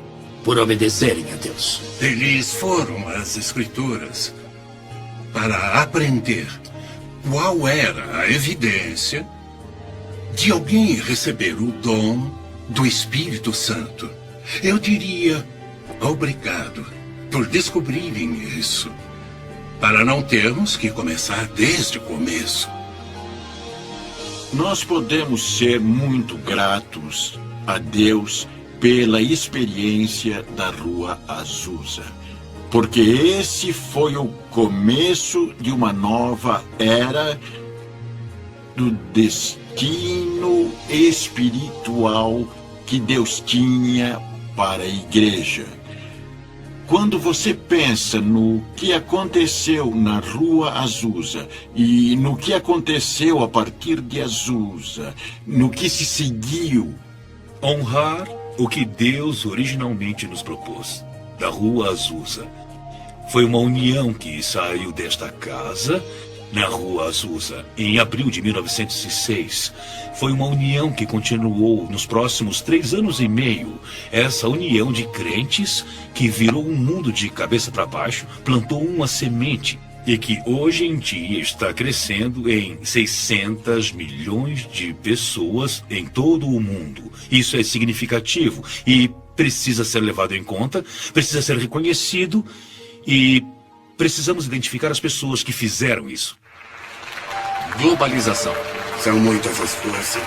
Speaker 5: por obedecerem a Deus.
Speaker 8: Eles foram às Escrituras para aprender qual era a evidência de alguém receber o dom do Espírito Santo. Eu diria obrigado por descobrirem isso, para não termos que começar desde o começo.
Speaker 12: Nós podemos ser muito gratos a Deus pela experiência da Rua Azusa, porque esse foi o começo de uma nova era do destino espiritual que Deus tinha para a igreja. Quando você pensa no que aconteceu na Rua Azusa e no que aconteceu a partir de Azusa, no que se seguiu,
Speaker 7: honrar o que Deus originalmente nos propôs, da Rua Azusa. Foi uma união que saiu desta casa, na Rua Azusa, em abril de 1906. Foi uma união que continuou nos próximos 3 anos e meio. Essa união de crentes que virou um mundo de cabeça para baixo, plantou uma semente e que hoje em dia está crescendo em 600 milhões de pessoas em todo o mundo. Isso é significativo e precisa ser levado em conta, precisa ser reconhecido e precisamos identificar as pessoas que fizeram isso.
Speaker 1: Globalização.
Speaker 10: São muitas as forças.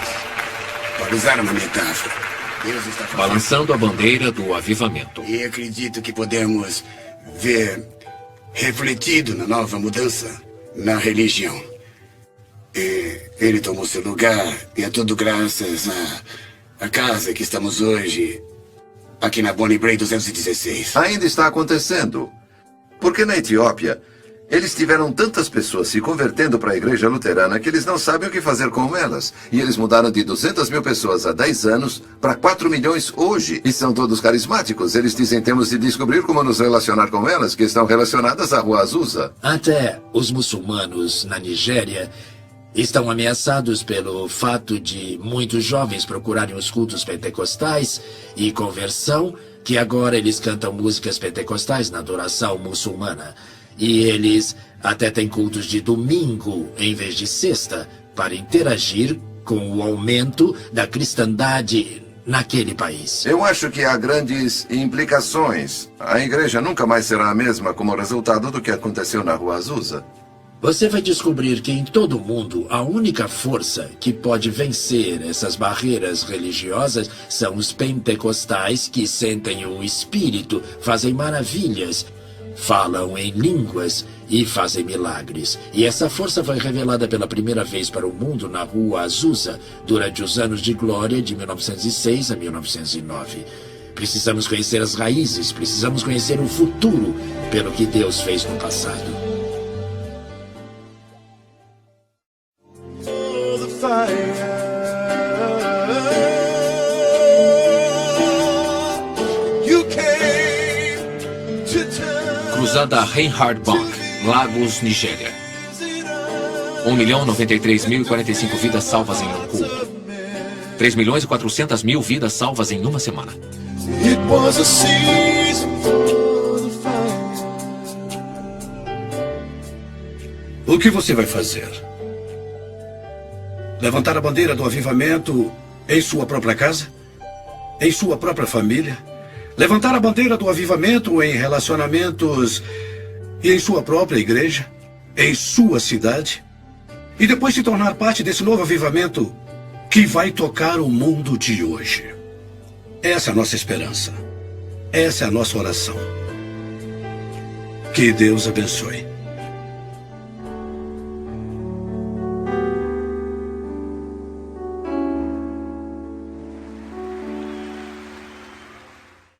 Speaker 10: Para usar uma metáfora, Deus está fazendo...
Speaker 1: Balançando a bandeira do avivamento.
Speaker 10: E acredito que podemos ver refletido na nova mudança na religião. E ele tomou seu lugar e é tudo graças à casa que estamos hoje aqui na Bonnie Brae 216.
Speaker 4: Ainda está acontecendo. Porque na Etiópia, eles tiveram tantas pessoas se convertendo para a igreja luterana que eles não sabem o que fazer com elas. E eles mudaram de 200 mil pessoas há 10 anos para 4 milhões hoje. E são todos carismáticos. Eles dizem temos de descobrir como nos relacionar com elas, que estão relacionadas à Rua Azusa.
Speaker 5: Até os muçulmanos na Nigéria estão ameaçados pelo fato de muitos jovens procurarem os cultos pentecostais e conversão, que agora eles cantam músicas pentecostais na adoração muçulmana. E eles até têm cultos de domingo em vez de sexta para interagir com o aumento da cristandade naquele país.
Speaker 4: Eu acho que há grandes implicações. A igreja nunca mais será a mesma como resultado do que aconteceu na Rua Azusa.
Speaker 5: Você vai descobrir que em todo o mundo a única força que pode vencer essas barreiras religiosas são os pentecostais que sentem o Espírito, fazem maravilhas, falam em línguas e fazem milagres. E essa força foi revelada pela primeira vez para o mundo na Rua Azusa durante os anos de glória de 1906 a 1909. Precisamos conhecer as raízes, precisamos conhecer o futuro pelo que Deus fez no passado.
Speaker 1: Cruzada Reinhard Bonnke, Lagos, Nigéria. 1.093.045 vidas salvas em um culto. 3.400.000 vidas salvas em uma semana.
Speaker 3: O que você vai fazer? Levantar a bandeira do avivamento em sua própria casa? Em sua própria família? Levantar a bandeira do avivamento em relacionamentos e em sua própria igreja? Em sua cidade? E depois se tornar parte desse novo avivamento que vai tocar o mundo de hoje? Essa é a nossa esperança. Essa é a nossa oração. Que Deus abençoe.